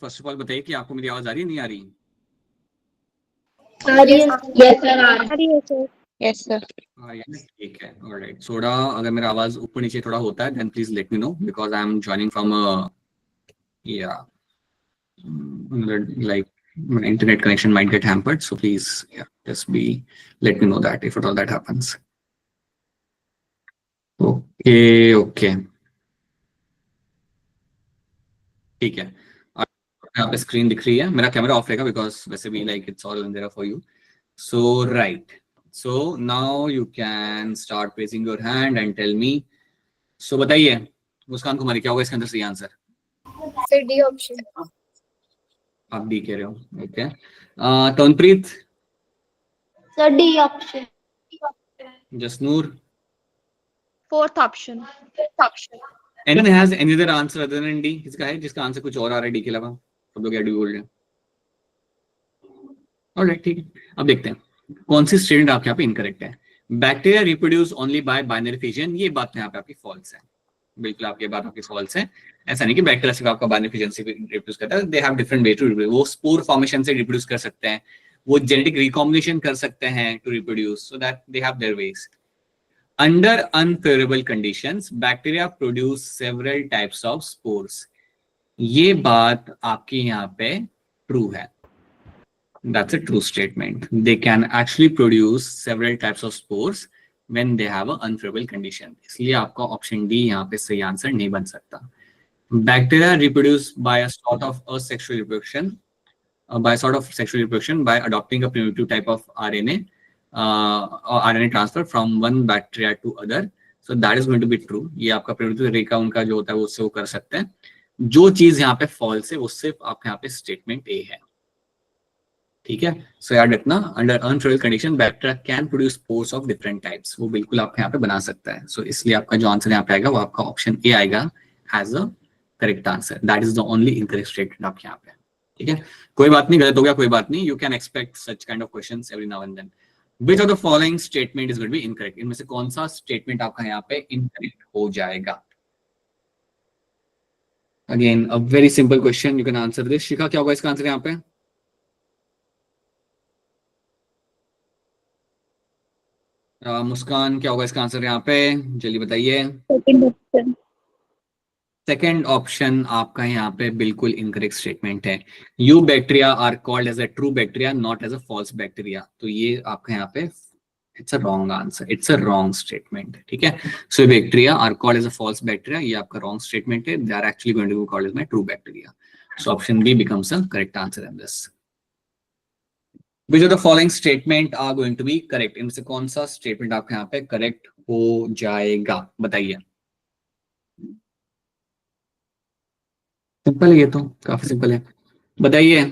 First of all बताइए कि आपको मेरी आवाज आ रही है, नहीं आ रही? Yes sir. हाँ यार ठीक है, ऑलराइट। थोड़ा अगर मेरा आवाज ऊपर नीचे थोड़ा होता है then please let me know, because I am joining from a या like my internet connection might get hampered, so please just let me know that if at all that happens. Okay, ठीक है। यहाँ पे स्क्रीन दिख रही है, मेरा कैमरा ऑफ रहेगा बिकॉज वैसे भी like it's all in there for you. So right, so now you can start raising your hand and tell me. So बताइए मुस्कान कुमारी, क्या होगा इसके अंदर सही आंसर? Sir D option. आप डी कह रहे हो, okay. Tanpreet? Sir D option. Jasnoor? Fourth option. Anyone has any other answer other than D? किसका है जिसका आंसर कुछ और आ रहा है डी के अलावा? सब लोग डी बोल रहे हैं। ऑलराइट ठीक है, अब देखते हैं कौन सी स्टेटमेंट आपके यहाँ पे इनकरेक्ट है। Bacteria reproduce only bye binary fission, ये बात यहाँ पे आपकी फॉल्स है, बिल्कुल आपकी बात आपकी फॉल्स है। ऐसा नहीं कि बैक्टीरिया सिर्फ आपका बाइनरी फिजन से रिप्रोड्यूस करता है, they have different way to reproduce. वो स्पोर फॉर्मेशन से रिप्रोड्यूस कर सकते हैं, वो जेनेटिक रिकॉम्बिनेशन कर सकते हैं to reproduce, so that they have their ways. Under unfavorable conditions, bacteria produce several types of spores. ये बात आपकी यहाँ पे ट्रू है, that's a true statement. They can actually produce several types of spores when they have a unfavorable condition. इसलिए आपका ऑप्शन डी यहाँ पे सही आंसर नहीं बन सकता. Bacteria reproduce by a sort of asexual reproduction, by adopting a primitive type of RNA or RNA transfer from one bacteria to other. So that is going to be true. ये आपका primitive तरीका उनका जो होता है वो उससे वो कर सकते हैं. जो चीज यहाँ पे false है वो सिर्फ आपके यहाँ पे स्टेटमेंट ए है. ठीक है. सो याद रखना, under unfavourable condition bacteria can produce spores of different types. वो बिल्कुल आपके यहाँ पे बना सकता है. सो इसलिए आपका जो आंसर यहाँ पे आएगा वो आपका ऑप्शन ए आएगा as a correct answer. That is the only incorrect statement आपके यहाँ पे. ठीक है, कोई बात नहीं, गलत हो गया कोई बात नहीं. You can expect such kind of questions every now and then. Which of the following statement is going to be incorrect. इनमें से कौन सा स्टेटमेंट आपका यहाँ पे इनकरेक्ट हो जाएगा. Again a very simple question, you can answer this. Shikha, क्या होगा इसका आंसर यहाँ पे? मुस्कान, क्या होगा इसका आंसर यहाँ पे? जल्दी बताइए. सेकेंड ऑप्शन आपका यहाँ पे बिल्कुल इनकरेक्ट स्टेटमेंट है. Eubacteria are called as a true bacteria not as a false bacteria. तो ये आपका यहाँ पे it's a wrong answer, it's a wrong statement. ठीक है, so bacteria are called as a false bacteria, ये आपका रॉन्ग स्टेटमेंट है. They are actually going to be called as my true bacteria. So option B becomes a correct answer in this. Which of the following statement are going to be correct? इनमें से कौन सा स्टेटमेंट आपके यहाँ पे करेक्ट हो जाएगा, बताइए. सिंपल है, ये तो काफी सिंपल है. बताइए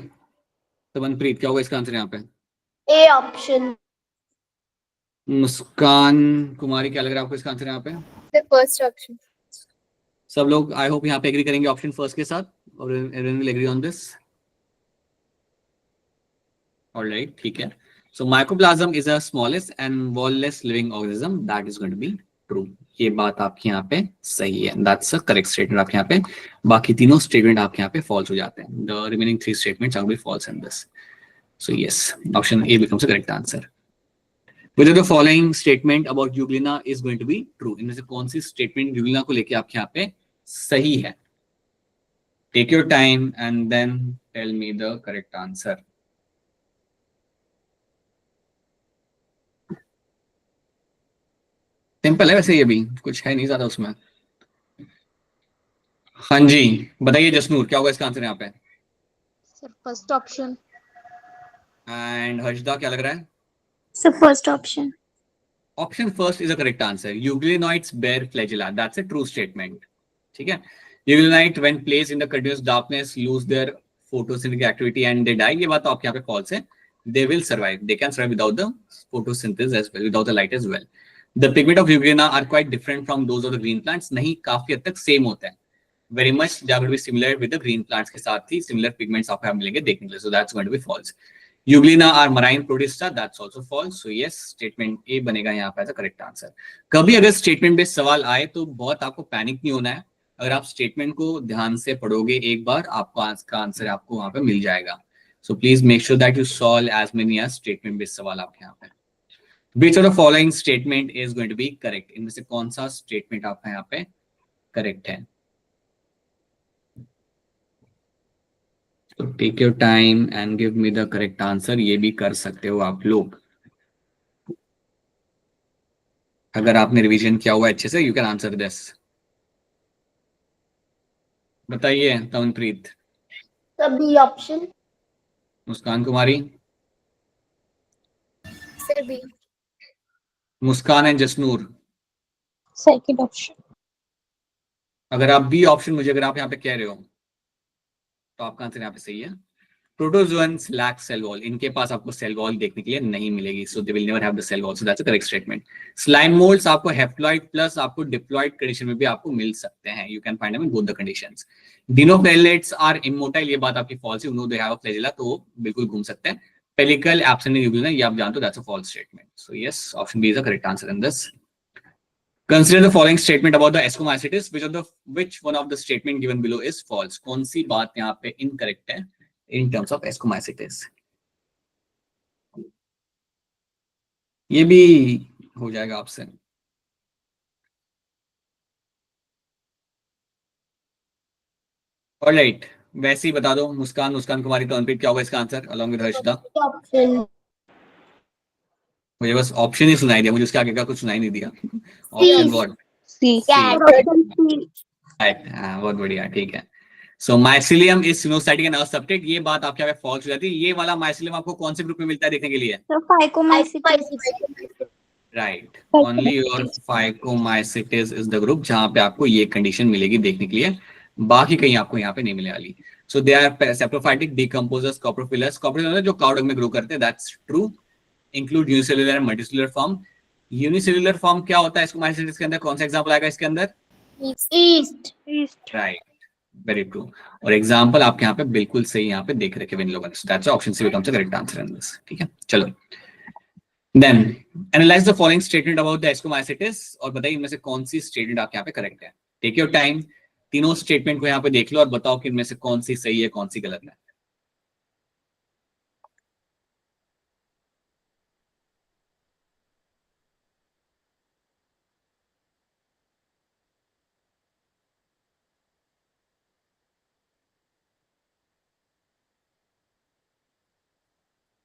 तमनप्रीत, क्या होगा इसका आंसर यहाँ पे? A option. मुस्कान कुमारी, क्या लग रहा है आपको इसका आंसर यहाँ पे? The first option. सब लोग आई होप यहाँ पे एग्री करेंगे ऑप्शन फर्स्ट के साथ, और everyone will agree on this. Alright, ठीक है. So mycoplasma is a smallest and wallless living organism. That is going to be true. ये बात आपके यहाँ पे सही है. दैट्स अ करेक्ट स्टेटमेंट आपके यहाँ पे. बाकी तीनों स्टेटमेंट आपके यहाँ पे फॉल्स हो जाते हैं. The remaining 3 statements are be false in this. So yes, option A becomes a correct answer. Which of the following statement about Euglena is going to be true? इनमें से कौन सी स्टेटमेंट यूग्लिना को लेके आपके यहाँ पे सही है? Take your time and then tell me the correct answer. Simple है वैसे, ये भी कुछ है नहीं ज्यादा उसमें. हाँ जी, बताइए जसनूर, क्या होगा इसका आंसर यहाँ पे? Sir, first option. And Harshada, क्या लग रहा है? So first option. Option first is a correct answer. Euglenoids bear flagella. That's a true statement. ठीक है. Euglenoids when placed in the continuous darkness lose their photosynthetic activity and they die. ये बात तो आपके यहाँ पे false है. They will survive. They can survive without the photosynthesis as well, without the light as well. The pigment of Euglena are quite different from those of the green plants. नहीं, काफी हद तक सेम होता है. Very much they are going to be similar with the green plants के साथ ही similar pigments आपको यहाँ मिलेंगे देखने के लिए. So that's going to be false. Euglena are marine protista. That's also false. So yes, statement A बनेगा यहाँ पे as a correct answer. कभी अगर statement बेस्ड सवाल आए तो बहुत आपको पैनिक नहीं होना है. अगर आप स्टेटमेंट को ध्यान से पढ़ोगे एक बार, आपको आज का आंसर आपको वहां पे मिल जाएगा. So please make sure that you solve as many as statement based सवाल आपके यहाँ पे. Which of the following statement is going to be correct? इनमें से कौन सा स्टेटमेंट आपका यहाँ पे करेक्ट है? So take your time and give me the correct answer. ये भी कर सकते हो आप लोग. अगर आपने रिवीजन किया हुआ अच्छे से, you can answer this. बताइए Tamanpreet. B option. Muskan Kumari. Sir, B. Muskan and Jasnoor. Second option. अगर आप बी ऑप्शन मुझे अगर आप यहाँ पे कह रहे हो तो आपका आंसर यहाँ पे सही है. Protozoans lack cell wall. इनके पास आपको सेल वॉल देखने के लिए नहीं मिलेगी. So they will never have the cell wall. So that's a correct statement. Slime moulds आपको हेप्लॉइड प्लस आपको डिप्लॉइड कंडीशन में भी आपको मिल सकते हैं. You can find them in both the conditions. Dinoflagellates are immotile. ये बात आपकी फॉल्स है. No they have a flagella, तो बिल्कुल घूम सकते हैं. पेलिकल एब्सेंट इन यूग्लिना, ये आप जानते हो. That's a false statement. So yes, option B is a correct answer in this. Consider the following statement about the Ascomycetes. Which one of the statement given below is false? कौन सी बात यहाँ पे incorrect है in terms of Ascomycetes? ये भी हो जाएगा आपसे. Alright, वैसे ही बता दो. मुस्कान कुमारी, तो अनपित, क्या होगा इसका answer along with Harshada? Option. मुझे बस ऑप्शन ही सुनाई दिया, मुझे उसके आगे का कुछ सुनाई नहीं दिया। Option what? C. Cat. Option C. बहुत बढ़िया, ठीक है। सो माइसिलियम इज सिनोसाइटिक एंड अससेप्टेड, ये बात आपके यहाँ पे फॉल्स हो जाती है। ये वाला माइसिलियम आपको कौन से ग्रुप में मिलता है देखने के लिए? So Phycomycetes. Right, only your phycomycetes is the group जहां पे आपको ये कंडीशन मिलेगी देखने के लिए, बाकी कहीं आपको यहाँ पे नहीं मिलने वाली। So they are saprophytic decomposers coprophilous. Coprophilous जो काउडंग में ग्रो करते हैं, that's true. Include unicellular and multicellular form. Unicellular form क्या होता है इसको माइसिटिस के अंदर? कौन सा एग्जांपल आएगा इसके अंदर? East. Right, very true. और एग्जांपल आपके यहाँ पे बिल्कुल सही यहाँ पे देख रखे इन लोगों ने। That's option C becomes the correct answer in this. ठीक है, चलो then analyse the following statement about the ascomycetes, और बताइए इनमें से कौन सी स्टेटमेंट आपके यहाँ पे करेक्ट है। टेक योर टाइम, तीनों स्टेटमेंट को यहाँ पे देख लो और बताओ कि इनमें से कौन सी सही है कौन सी गलत है।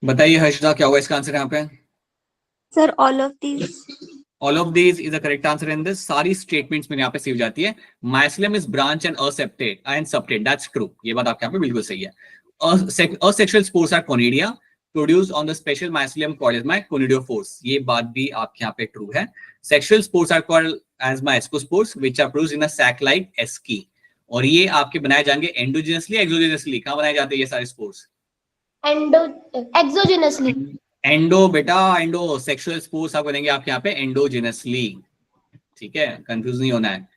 बताइए हर्षदा, क्या होगा इसका आंसर यहाँ पे? Sir, all of these. All of these is the correct answer in this. सारी स्टेटमेंट्स में यहाँ पे सी हो जाती है। Mycelium is branch and aseptate and septate, that's true, ये बात आपके यहाँ पे बिल्कुल सही है। Asexual spores are conidia produced on the special mycelium called as my conidiophores, ये बात भी आपके यहाँ पे ट्रू है। Sexual spores are called as my ascospores which are produced in a sac-like asci, और ये आपके बनाए जाएंगे एंडोजेनसली एक्सोजेनसली। कहाँ बनाए जाते हैं ये सारे स्पोर्स? Exogenously. एंडो बेटा, एंडो। सेक्सुअल स्पोर्स आप बनेंगे आपके यहाँ पे एंडोजेनसली, ठीक है, कंफ्यूज नहीं होना है।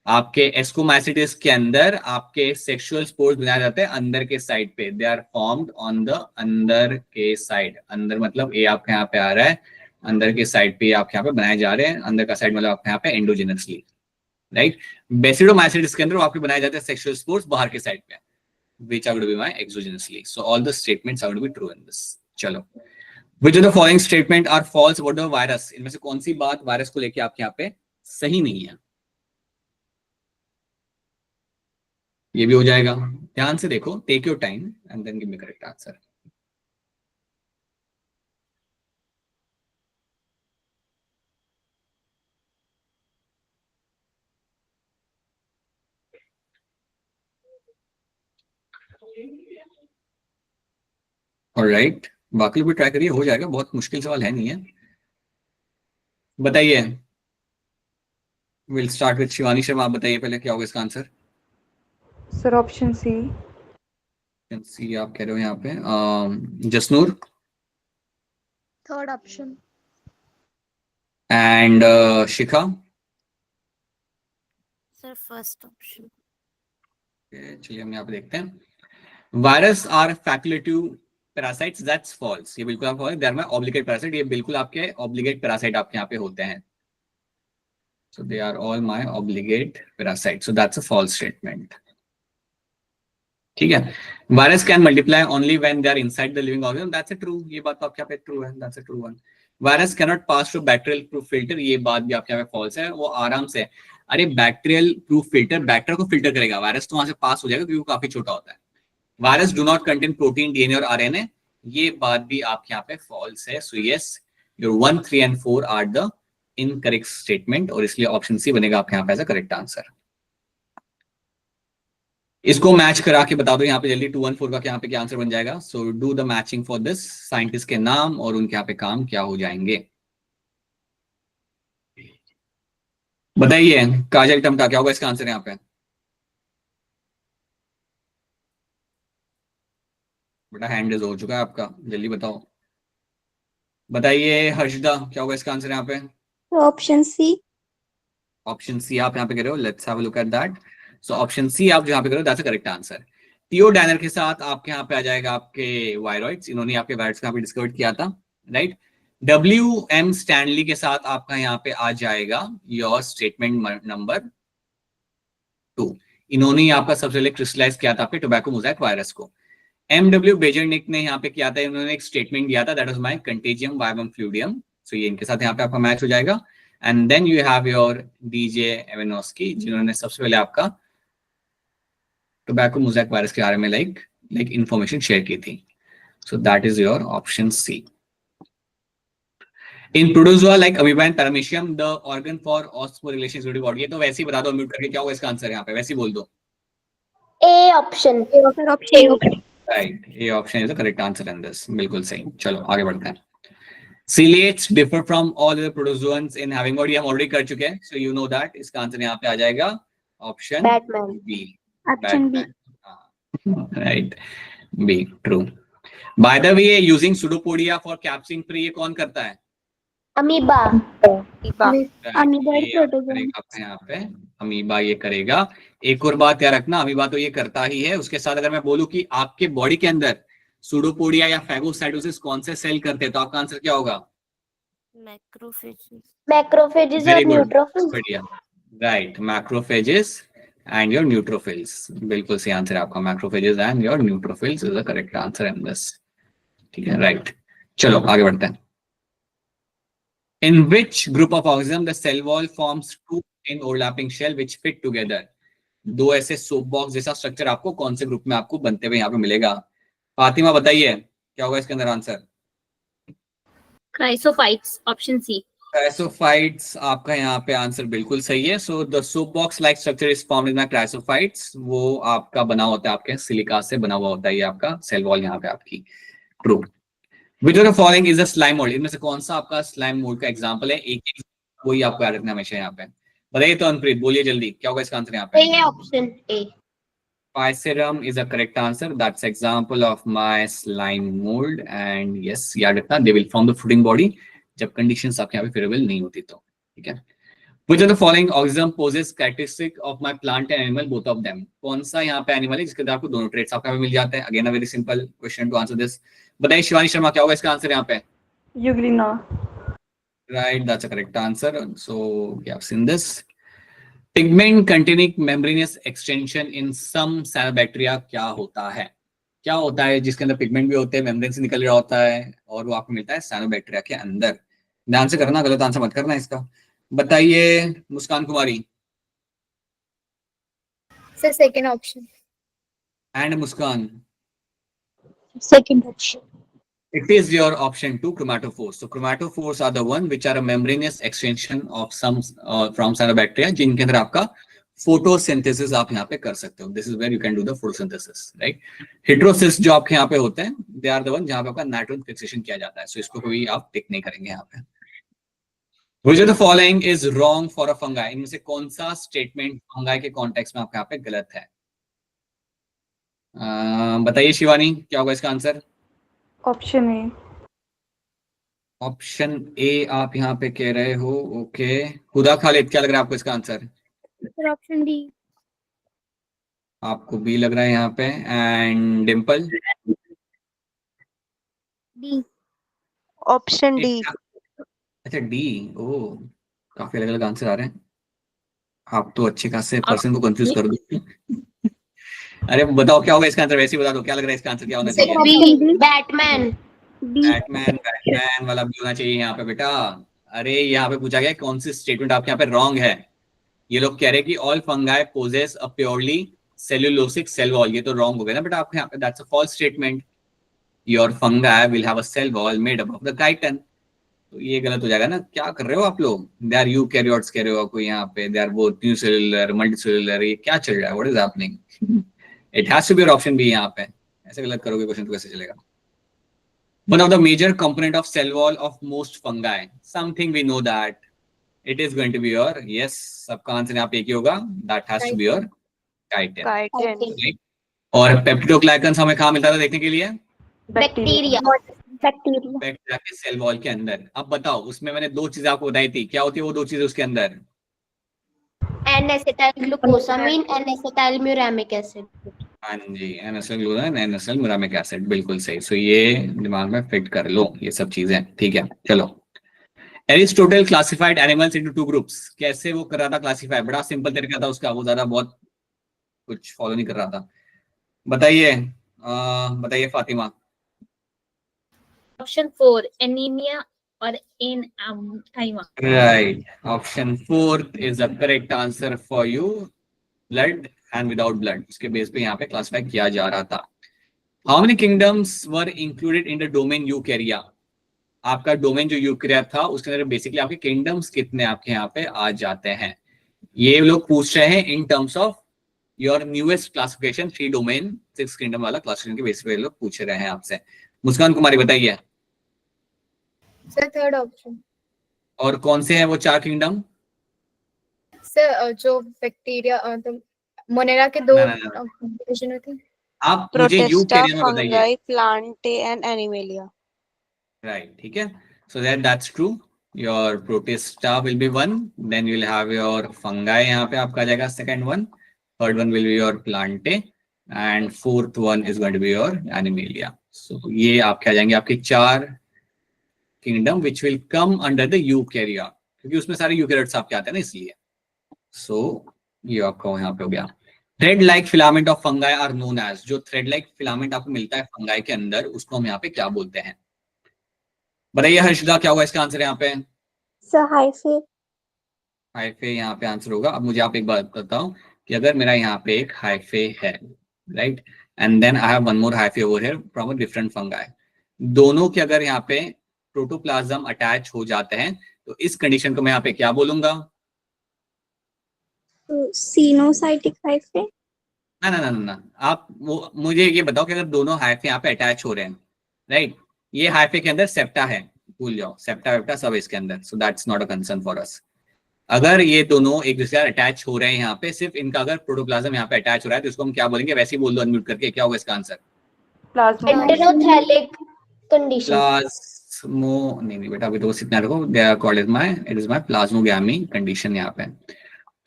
आपके एस्कोमाइसिटिस के अंदर आपके सेक्सुअल स्पोर्स बनाए जाते हैं अंदर के साइड पे, they are formed on the अंदर के साइड। अंदर मतलब ये आपके यहाँ पे आ रहा है, अंदर के साइड पे आपके यहाँ पे बनाए जा रहे हैं। अंदर का साइड मतलब आपके यहाँ पे एंडोजेनसली, राइट। बेसिडोमाइसिटिस के अंदर आपके बनाए जाते हैं सेक्सुअल स्पोर्स बाहर के साइड पे, which are going to be my exogenously. So all the statements are going to be true in this. चलो, which of the following statement are false about the virus, इनमें से कौन सी बात वायरस को लेके आपके यहाँ पे सही नहीं है? ये भी हो जाएगा, ध्यान से देखो, take your time and then give me correct answer. Alright, बाकी लोग भी ट्राई करिए, हो जाएगा, बहुत मुश्किल सवाल है नहीं है। बताइए, will start with Shivani Sharma. आप बताइए पहले क्या होगा इसका answer? Sir option C. C आप कह रहे हो यहाँ पे। Jasnoor Third option. And Shikha? Sir, first option. चलिए हम यहाँ पे देखते हैं। Virus are facultative parasites, that's false, ये बिल्कुल आप they are my obligate parasite, ये बिल्कुल आपके ऑब्लिगेट पैरासाइट आपके यहाँ पे होते हैं। So they are all my obligate parasites. So that's a false statement. ठीक है। Virus can multiply only when they are inside the living organism. That's a true. ये बात तो आपके यहाँ पे true है. That's a true one. Virus cannot pass through bacterial proof filter. ये बात भी आपके यहाँ पे false है। वो आराम से, अरे बैक्टीरियल प्रूफ फिल्टर बैक्टीरिया को फिल्टर करेगा, वायरस तो वहां से पास हो जाएगा क्योंकि वो काफी छोटा होता है। Virus do not contain protein, DNA और आरएनए, ये बात भी आपके यहाँ पे false है। So yes, your 1, 3 and 4 are the incorrect statement, और इसलिए ऑप्शन सी बनेगा आपके यहाँ पे एज अ करेक्ट आंसर। इसको मैच करा के बता दो यहाँ पे जल्दी, 2, 1, 4 का यहाँ पे क्या आंसर बन जाएगा। So do the matching for this. Scientist के नाम और उनके यहाँ पे काम क्या हो जाएंगे, बताइए। काजल टमटा, क्या होगा इसका आंसर यहाँ पे? बेटा हैंड रेज हो चुका है आपका, जल्दी बताओ। बताइए हर्षदा, क्या होगा इसका आंसर यहाँ पे? Option C. ऑप्शन सी आप यहाँ पे कह रहे हो, let's have a look at that. So option C आप जहाँ पे कह रहे हो that's a correct answer. Theodor Diener के साथ आपके यहाँ पे आ जाएगा आपके वायरॉइड्स, इन्होंने आपके वायरस का डिस्कवर किया था, राइट। WM स्टैनली के साथ आपका यहाँ पे आ जाएगा योर स्टेटमेंट नंबर 2, इन्होंने आपका सबसे पहले क्रिस्टलाइज किया था आपके टोबैको मोज़ाइक वायरस को। MW बेजरनिक ने यहाँ पे किया था, इन्होंने एक स्टेटमेंट दिया था, that was my contagium vivum fluidum. सो ये इनके साथ यहाँ पे आपका मैच हो जाएगा। And then you have your DJ Ivanovsky, जिन्होंने सबसे पहले आपका टोबैको मोज़ाइक वायरस के बारे में लाइक इंफॉर्मेशन शेयर की थी। So that is your option C. In protozoa like amoeba and paramecium the organ for osmoregulation is body. ये तो वैसे ही बता दो म्यूट करके, क्या होगा इसका आंसर यहाँ पे, वैसे ही बोल दो। A option. Sir, option A. Right, A option is the correct answer in this, बिल्कुल सही। चलो आगे बढ़ते हैं। Ciliates differ from all other protozoans in having body, हम ऑलरेडी कर चुके हैं, so you know that। इसका आंसर यहाँ पे आ जाएगा option Batman. B, Option B. Right, B true. By the way using pseudopodia for capturing prey ये कौन करता है? Amoeba. Amoeba ये protozoan. करेगा आपका यहाँ पे, अमीबा ये करेगा। एक और बात याद रखना, अमीबा तो ये करता ही है, उसके साथ अगर मैं बोलूं कि आपके बॉडी के अंदर सुडोपोडिया या फैगोसाइटोसिस कौन से सेल करते हैं, तो आपका आंसर क्या होगा? Macrophages Very और good. neutrophils. बढ़िया, right, macrophages and your neutrophils, बिल्कुल सही आंसर है आपका। Macrophages and your neutrophils is the correct answer in this, ठीक है, राइट। चलो आगे बढ़ते हैं। In which group of organisms the cell wall forms two in overlapping shell which fit together? दो ऐसे सोप बॉक्स जैसा स्ट्रक्चर आपको कौन से ग्रुप में आपको बनते हुए यहाँ पे मिलेगा? फातिमा बताइए क्या होगा इसके अंदर answer? Chrysophytes, option C. Chrysophytes आपका यहाँ पे आंसर बिल्कुल सही है। So the soap box like structure is formed in chrysophytes, वो आपका बना होता है आपके सिलिका से बना हुआ होता है ये आपका सेल वॉल यहाँ पे आपकी। True. Which of the following is a slime mold? इनमें से कौन सा आपका स्लाइम मोल्ड का एग्जांपल है? एक वही आपको याद रखना हमेशा यहाँ पे। बताइए तो अनप्रीत, बोलिए जल्दी, क्या होगा इसका आंसर यहाँ पे? A option A. Physerum is a correct answer. That's example of my slime mold and yes, याद रखना they will form the fruiting body जब conditions आपके यहाँ पे favorable नहीं होती तो, ठीक है। Which of the following organism poses characteristic of my plant and animal both of them? कौन सा यहाँ पे एनिमल है जिसके अंदर आपको दोनों ट्रेट्स आपके यहाँ पे मिल जाते हैं? Again a very simple question to answer this. बताइए शिवानी शर्मा क्या होगा इसका आंसर यहाँ पे? Euglena. Right, that's a correct answer. So we have seen this. Pigment containing membranous extension in some cyanobacteria क्या होता है? क्या होता है जिसके अंदर पिगमेंट भी होते हैं, मेम्ब्रेन से निकल रहा होता है और वो आपको मिलता है साइनोबैक्टीरिया के अंदर? ध्यान से करना, गलत आंसर मत करना इसका। बताइए Muskan Kumari. Sir, second option. And Muskan, Second option. it is your option 2, chromatophores. So chromatophores are the one which are a membranous extension of some from cyanobacteria जिनके अंदर आपका photosynthesis आप यहाँ पे कर सकते हो। This is where you can do the photosynthesis, right? Heterocysts जो आपके यहाँ पे होते हैं, they are the one जहाँ पे आपका नाइट्रोजन फिक्सेशन किया जाता है। So इसको कोई आप टिक नहीं करेंगे यहाँ पे। Which of the following is wrong for a fungi? इनमें से कौन सा स्टेटमेंट फंगाई के कॉन्टेक्स्ट में आपके यहाँ पे गलत है? बताइए शिवानी क्या होगा इसका answer? Option A. Option A आप यहाँ पे कह रहे हो, ओके। हुदा खालिद क्या लग रहा है आपको इसका आंसर? Sir, option D. आपको बी लग रहा है यहाँ पे। And Dimple? D. Option D. अच्छा डी, ओ काफी अलग अलग आंसर आ रहे हैं। आप तो अच्छे खासे पर्सन को कंफ्यूज कर दो। अरे बताओ क्या होगा इसका आंसर, वैसे ही बता दो क्या लग रहा है इसका आंसर क्या होना चाहिए? B. Batman. बैटमैन वाला भी होना चाहिए यहाँ पे बेटा। अरे यहाँ पे पूछा गया कौन सी स्टेटमेंट आपके यहाँ पे रॉन्ग है। ये लोग कह रहे हैं कि all fungi possess a purely cellulosic cell wall, ये तो रॉन्ग हो गया ना बेटा आपके यहाँ पे। That's a false statement. Your fungi will have a cell wall made up of the chitin, तो ये गलत हो जाएगा ना। क्या कर रहे हो आप लोग? दे आर यूकैरियोट्स कह रहे हो कोई यहाँ पे, they are both unicellular multicellular, ये क्या चल रहा है? What is happening? It has to be your option B यहाँ पे। ऐसे गलत करोगे क्वेश्चन तो कैसे चलेगा? One of the major component of cell wall of most fungi, something we know that it is going to be your, yes, सबका आंसर यहाँ पे एक ही होगा, that has to be your chitin. Chitin. और पेप्टिडोग्लाइकन्स हमें कहाँ मिलता था देखने के लिए? Bacteria. Bacteria. बैक्टीरिया के सेल वॉल के अंदर। अब बताओ उसमें मैंने दो चीजें आपको बताई थी, क्या होती है वो दो चीजें उसके अंदर? N-acetylglucosamine and acetylmuramic acid. हाँ जी, N-acetylglucosamine, N-acetylmuramic acid, बिल्कुल सही। सो ये दिमाग में फिट कर लो ये सब चीजें, ठीक है। चलो, Aristotle classified animals into two groups, कैसे वो कर रहा था क्लासिफाई? बड़ा सिंपल तरीका था उसका, वो ज्यादा बहुत कुछ फॉलो नहीं कर रहा था। बताइए बताइए फातिमा। ऑप्शन 4, एनीमिया और enema. Right, option 4 is the correct answer for you. Blood and without blood, उसके बेस पे यहाँ पे क्लासिफाई किया जा रहा था। How many kingdoms were included in the domain यूकैरिया? आपका डोमेन जो यूकैरिया था उसके अंदर बेसिकली आपके किंगडम्स कितने आपके यहाँ पे आ जाते हैं, ये लोग पूछ रहे हैं in terms of your newest classification 3 domain 6 kingdom वाला क्लासिफिकेशन के बेसिस पे लोग पूछ रहे हैं आपसे। मुस्कान कुमारी बताइए सर थर्ड ऑप्शन। और कौन से हैं वो 4 किंगडम? सर जो बैक्टीरिया तो मोनेरा के 2 ना, ना, ना। डिवीजन होते हैं। आप मुझे Protista, यूकैरिया में बताइए। fungi, plantae and animalia. Right, ठीक है, so that's true. Your protista will be 1, then you will have your fungi, यहाँ पे आपका आ जाएगा second one, third one will be your plantae and fourth one is going to be your animalia. So ये आपके आ जाएंगे आपके 4 kingdom which will come under the eukarya, क्योंकि उसमें सारे यूकैरियोट्स आपके आते हैं ना, इसलिए। सो ये आपका यहाँ पे हो गया। Thread like filament of fungi are known as, जो थ्रेड लाइक फिलामेंट आपको मिलता है फंगाई के अंदर, उसको हम यहाँ पे क्या बोलते हैं? बताइए हर्षिता, क्या होगा इसका आंसर यहाँ पे? So hyphae. हाइफे यहाँ पे आंसर होगा। अब मुझे आप एक बात बताओ कि अगर मेरा यहाँ पे एक हाइफे है, right, and then I have one more hyphae over here from a different fungi, दोनों के अगर यहाँ पे प्रोटोप्लाज्म अटैच हो जाते हैं तो इस कंडीशन को मैं यहाँ पे क्या बोलूंगा? Cenocytic hyphae. ना ना ना ना ना, आप वो मुझे ये बताओ कि अगर दोनों हाइफे यहाँ पे अटैच हो रहे हैं, राइट, ये हाइफे के अंदर सेप्टा है, भूल जाओ, सेप्टा वेप्टा सब इसके अंदर, so that's not a concern for us. अगर ये दोनों एक दूसरे से अटैच हो रहे हैं यहाँ पे, सिर्फ इनका अगर प्रोटोप्लाज्म यहाँ पे अटैच हो रहा है तो इसको हम क्या बोलेंगे? वैसे ही बोल दो अनम्यूट करके, क्या होगा इसका आंसर? एंटेरोथैलिक कंडीशन। प्लाज्मो नहीं बेटा, अभी तो इतना रखो, they are called as my, it is my plasmogamy condition. यहाँ पे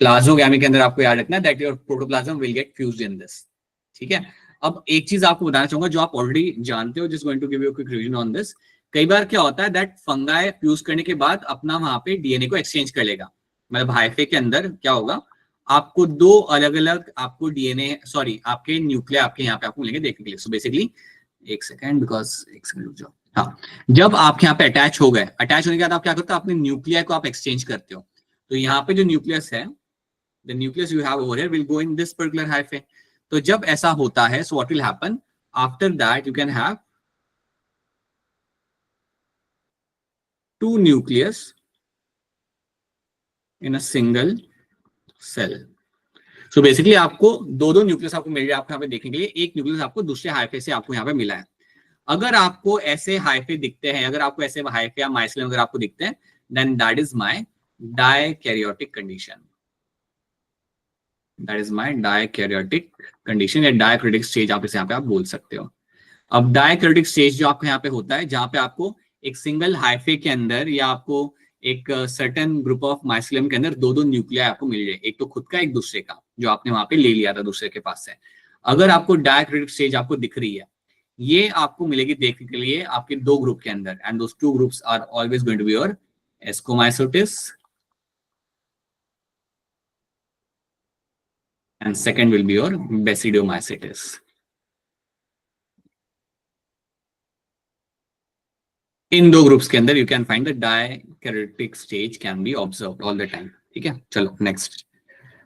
प्लाज्मोगामी के अंदर आपको याद रखना है that your protoplasm will get fused in this, ठीक है। अब एक चीज आपको बताना चाहूंगा जो आप ऑलरेडी जानते हो, just going to give you quick revision on this. कई बार क्या होता है दैट फंगाई फ्यूज करने के बाद अपना वहां पे डीएनए को एक्सचेंज कर लेगा, मतलब हाइफे के अंदर क्या होगा, आपको 2 अलग अलग आपको डीएनए, सॉरी आपके न्यूक्लिया आपके यहाँ पे आपको मिलेंगे देखने के लिए। सो बेसिकली एक सेकंड रुक जाओ। हाँ, जब आपके यहाँ पे अटैच हो गए, अटैच होने के बाद आप क्या करते हो, अपने न्यूक्लिया को आप एक्सचेंज करते हो। तो यहाँ पे जो न्यूक्लियस है, the nucleus you have over here will go in this particular hyphae. तो जब ऐसा होता है, so what will happen after that, you can have 2 nucleus in a single cell. So basically आपको 2 न्यूक्लियस आपको मिल रहा है आपको यहाँ पे देखने के लिए, एक न्यूक्लियस आपको दूसरे हाइफे से आपको यहाँ पे मिला है। अगर आपको ऐसे हाइफे दिखते हैं, अगर आपको ऐसे हाइफे या माइसिलम अगर आपको दिखते हैं, then that is my dikaryotic condition, that is my dikaryotic condition या डायक्रिटिक स्टेज आप इसे यहाँ पे आप बोल सकते हो। अब डायक्रिटिक स्टेज जो आपको यहाँ पे होता है, जहां पे आपको एक सिंगल हाइफे के अंदर या आपको एक सर्टेन ग्रुप ऑफ माइसिलम के अंदर 2 न्यूक्लिया आपको मिल जाए, एक तो खुद का एक दूसरे का, जो आपने वहां पे ले लिया था दूसरे के पास से। अगर आपको डायक्रिटिक स्टेज आपको दिख रही है, ये आपको मिलेगी देखने के लिए आपके 2 ग्रुप के अंदर, and those 2 groups are always going to be your ascomycetes and second will be your basidiomycetes. इन 2 ग्रुप्स के अंदर you can find the dikaryotic stage can be observed all the time, ठीक है। चलो नेक्स्ट।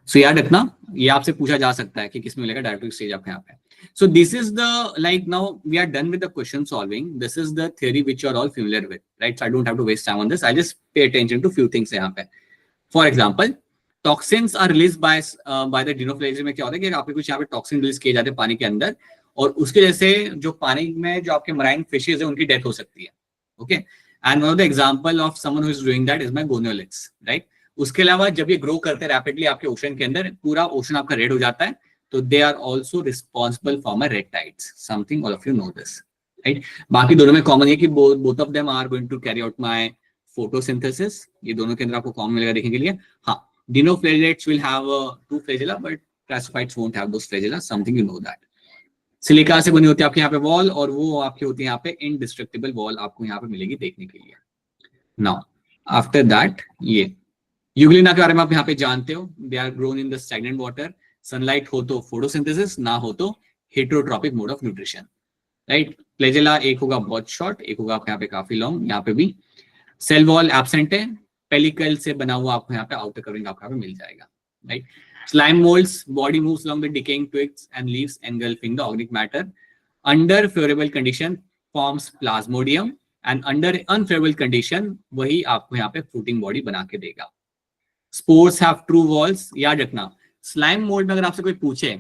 सो याद रखना, ये आपसे पूछा जा सकता है कि किसमें मिलेगा डायक्रिटिक स्टेज आपके यहाँ पे। So this is the, like now we are done with the question solving. This is the theory which you are all familiar with, right? So I don't have to waste time on this. I just pay attention to few things यहाँ पे. For example, toxins are released by the dinoflagellum में क्या होता है कि आपके कुछ यहाँ पे टॉक्सिन रिलीज किए जाते हैं पानी के अंदर, और उसके जैसे जो पानी में जो आपके मराइन फिशेज है उनकी डेथ हो सकती है, okay. And one of the example of someone who is doing that is my Gonyaulax, right. उसके अलावा जब ये ग्रो करते हैं रैपिडली आपके ओशन के अंदर, पूरा ओशन आपका रेड हो जाता है, तो they are also responsible for my red tides, something all of you know this, right. बाकी दोनों में कॉमन है कि both of them are going to carry out my photosynthesis, ये दोनों के अंदर आपको कॉमन मिलेगा देखने के लिए। हाँ, dinoflagellates will have 2 flagella, but crassophytes won't have those flagella, something you know that. Silica से बनी होती है आपके यहाँ पे वॉल, और वो आपकी होती है यहाँ पे इंडिस्ट्रक्टिबल वॉल आपको यहाँ पे मिलेगी देखने के लिए। नाउ आफ्टर दैट ये यूग्लिना के बारे में आप यहाँ पे जानते हो, they are grown in the stagnant water, sunlight हो तो फोटोसिंथेसिस, ना हो तो heterotrophic mode of nutrition, right. Flagella एक होगा बहुत शॉर्ट, एक होगा आपके यहाँ पे काफी लॉन्ग। यहाँ पे भी सेल वॉल एब्सेंट है, पेलिकल से बना हुआ आपको यहाँ पे आउटर कवरिंग आपको यहाँ पे मिल जाएगा, right. Slime molds, body moves along the decaying twigs and leaves engulfing the organic matter. Under favorable condition forms plasmodium, and under unfavourable condition वही आपको यहाँ पे फ्रूटिंग बॉडी बना के देगा। स्पोर्स हैव ट्रू वॉल्स, याद रखना स्लाइम मोल्ड में अगर आपसे कोई पूछे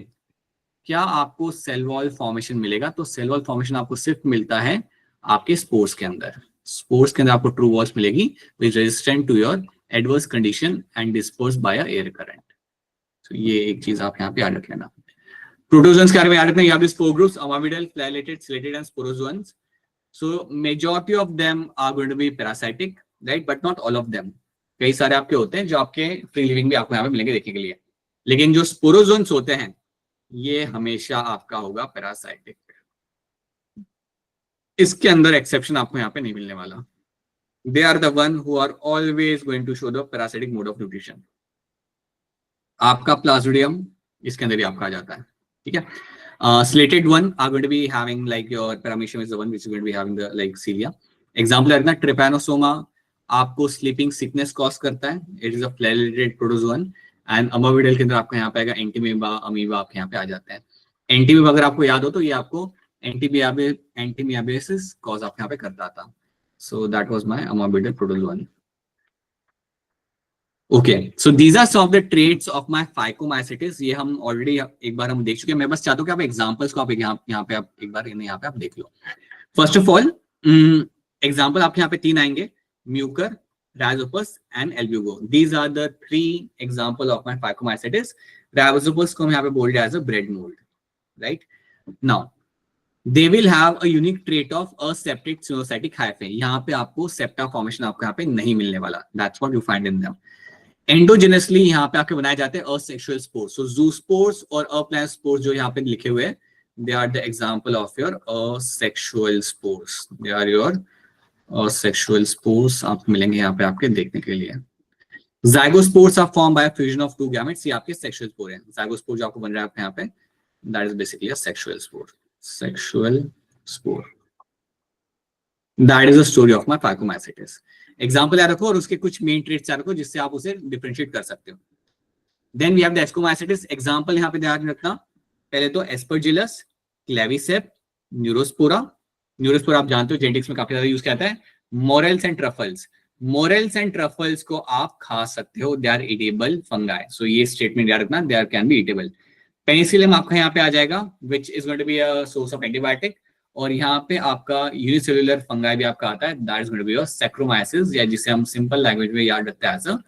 क्या आपको सेल वॉल फॉर्मेशन मिलेगा, तो सेल वॉल फॉर्मेशन आपको सिर्फ मिलता है आपके स्पोर्स के अंदर। स्पोर्स के अंदर आपको ट्रू वॉल्स मिलेगी which resistant to your adverse condition and disperse by air current. तो ये एक चीज आप यहाँ पे याद रख लेना। प्रोटोजोन्स के बारे में याद रखना, you have these 4 groups, ammoebidal, flagellated, ciliated and sporozoans. So majority of them are going to be parasitic, right, but not all of them. कई सारे आपके होते हैं जो आपके फ्री लिविंग भी आपको यहाँ पे मिलेंगे देखने के लिए, लेकिन जो स्पोरोजोन्स होते हैं ये हमेशा आपका होगा पैरासाइटिक। इसके अंदर एक्सेप्शन आपको यहाँ पे नहीं मिलने वाला। They are the one who are always going to show the parasitic mode of nutrition. आपका प्लाज्मोडियम इसके अंदर ही आपका आ जाता है, ठीक है। Slated one are going to be having like your paramecium is the one which is going to be having the like cilia. Example है ना trypanosoma, आपको sleeping sickness cause करता है, it is a flagellated protozoan. And अमोविडल के अंदर आपको यहाँ पे आएगा एंटीमीबा, अमीबा आपके यहाँ पे आ जाते हैं। एंटीमीबा अगर आपको याद हो तो ये आपको एंटीमियाबेसिस कॉज आपके यहाँ पे करता था। सो दैट वाज माय अमोविडल protozoan. Okay, so these are some of the traits of my phycomycetes. ये हम ऑलरेडी एक बार हम देख चुके हैं। मैं बस चाहता हूँ कि आप एग्जांपल्स को आप यहाँ पे आप एक बार यहाँ पे आप देख लो। फर्स्ट ऑफ ऑल एग्जांपल आपके यहाँ पे 3 आएंगे, Mucor, Rhizopus and Albugo. These are the 3 example of my phycomycetes. Rhizopus को हम यहाँ पे बोल रहे हैं as a bread mold, right? Now, they will have a unique trait of aseptic cenocytic hyphae. यहाँ पे आपको septa formation आपको यहाँ पे नहीं मिलने वाला. That's what you find in them. Endogenously यहाँ पे आपके बनाए जाते हैं asexual spores. So zoospores और aplant spores जो यहाँ पे लिखे हुए हैं, they are the example of your asexual spores. They are your और सेक्सुअल स्पोर्स आपको मिलेंगे यहाँ पे आपके देखने के लिए। Zygospores are form by fusion of 2 gametes, ये आपके सेक्सुअल स्पोर हैं। ज़ाइगोस्पोर जो आपको बन रहा है आपके यहाँ पे, that is basically a sexual spore. Sexual spore, that is the story of my phycomycetes. Example याद रखो और उसके कुछ मेन ट्रेट्स याद रखो जिससे आप उसे डिफरेंशिएट कर सकते हो। Then we have the ascomycetes. Example यहाँ पे ध्यान रखना, पहले तो एस्परजिलस, क्लेविसेप, न्यूरोस्पोरा। न्यूरोस्पोरा आप जानते हो जेनेटिक्स में काफी ज्यादा यूज किया जाता है। Morels and truffles, morels and truffles को आप खा सकते हो, they are edible fungi. So ये स्टेटमेंट याद रखना, they are can be edible. Penicillium आपका यहाँ पे आ जाएगा which is going to be a source of antibiotic, और यहाँ पे आपका यूनिसेल्युलर फंगाई भी आपका आता है, that is going to be a saccharomyces, या जिसे हम सिंपल लैंग्वेज में याद रखते हैं एज अ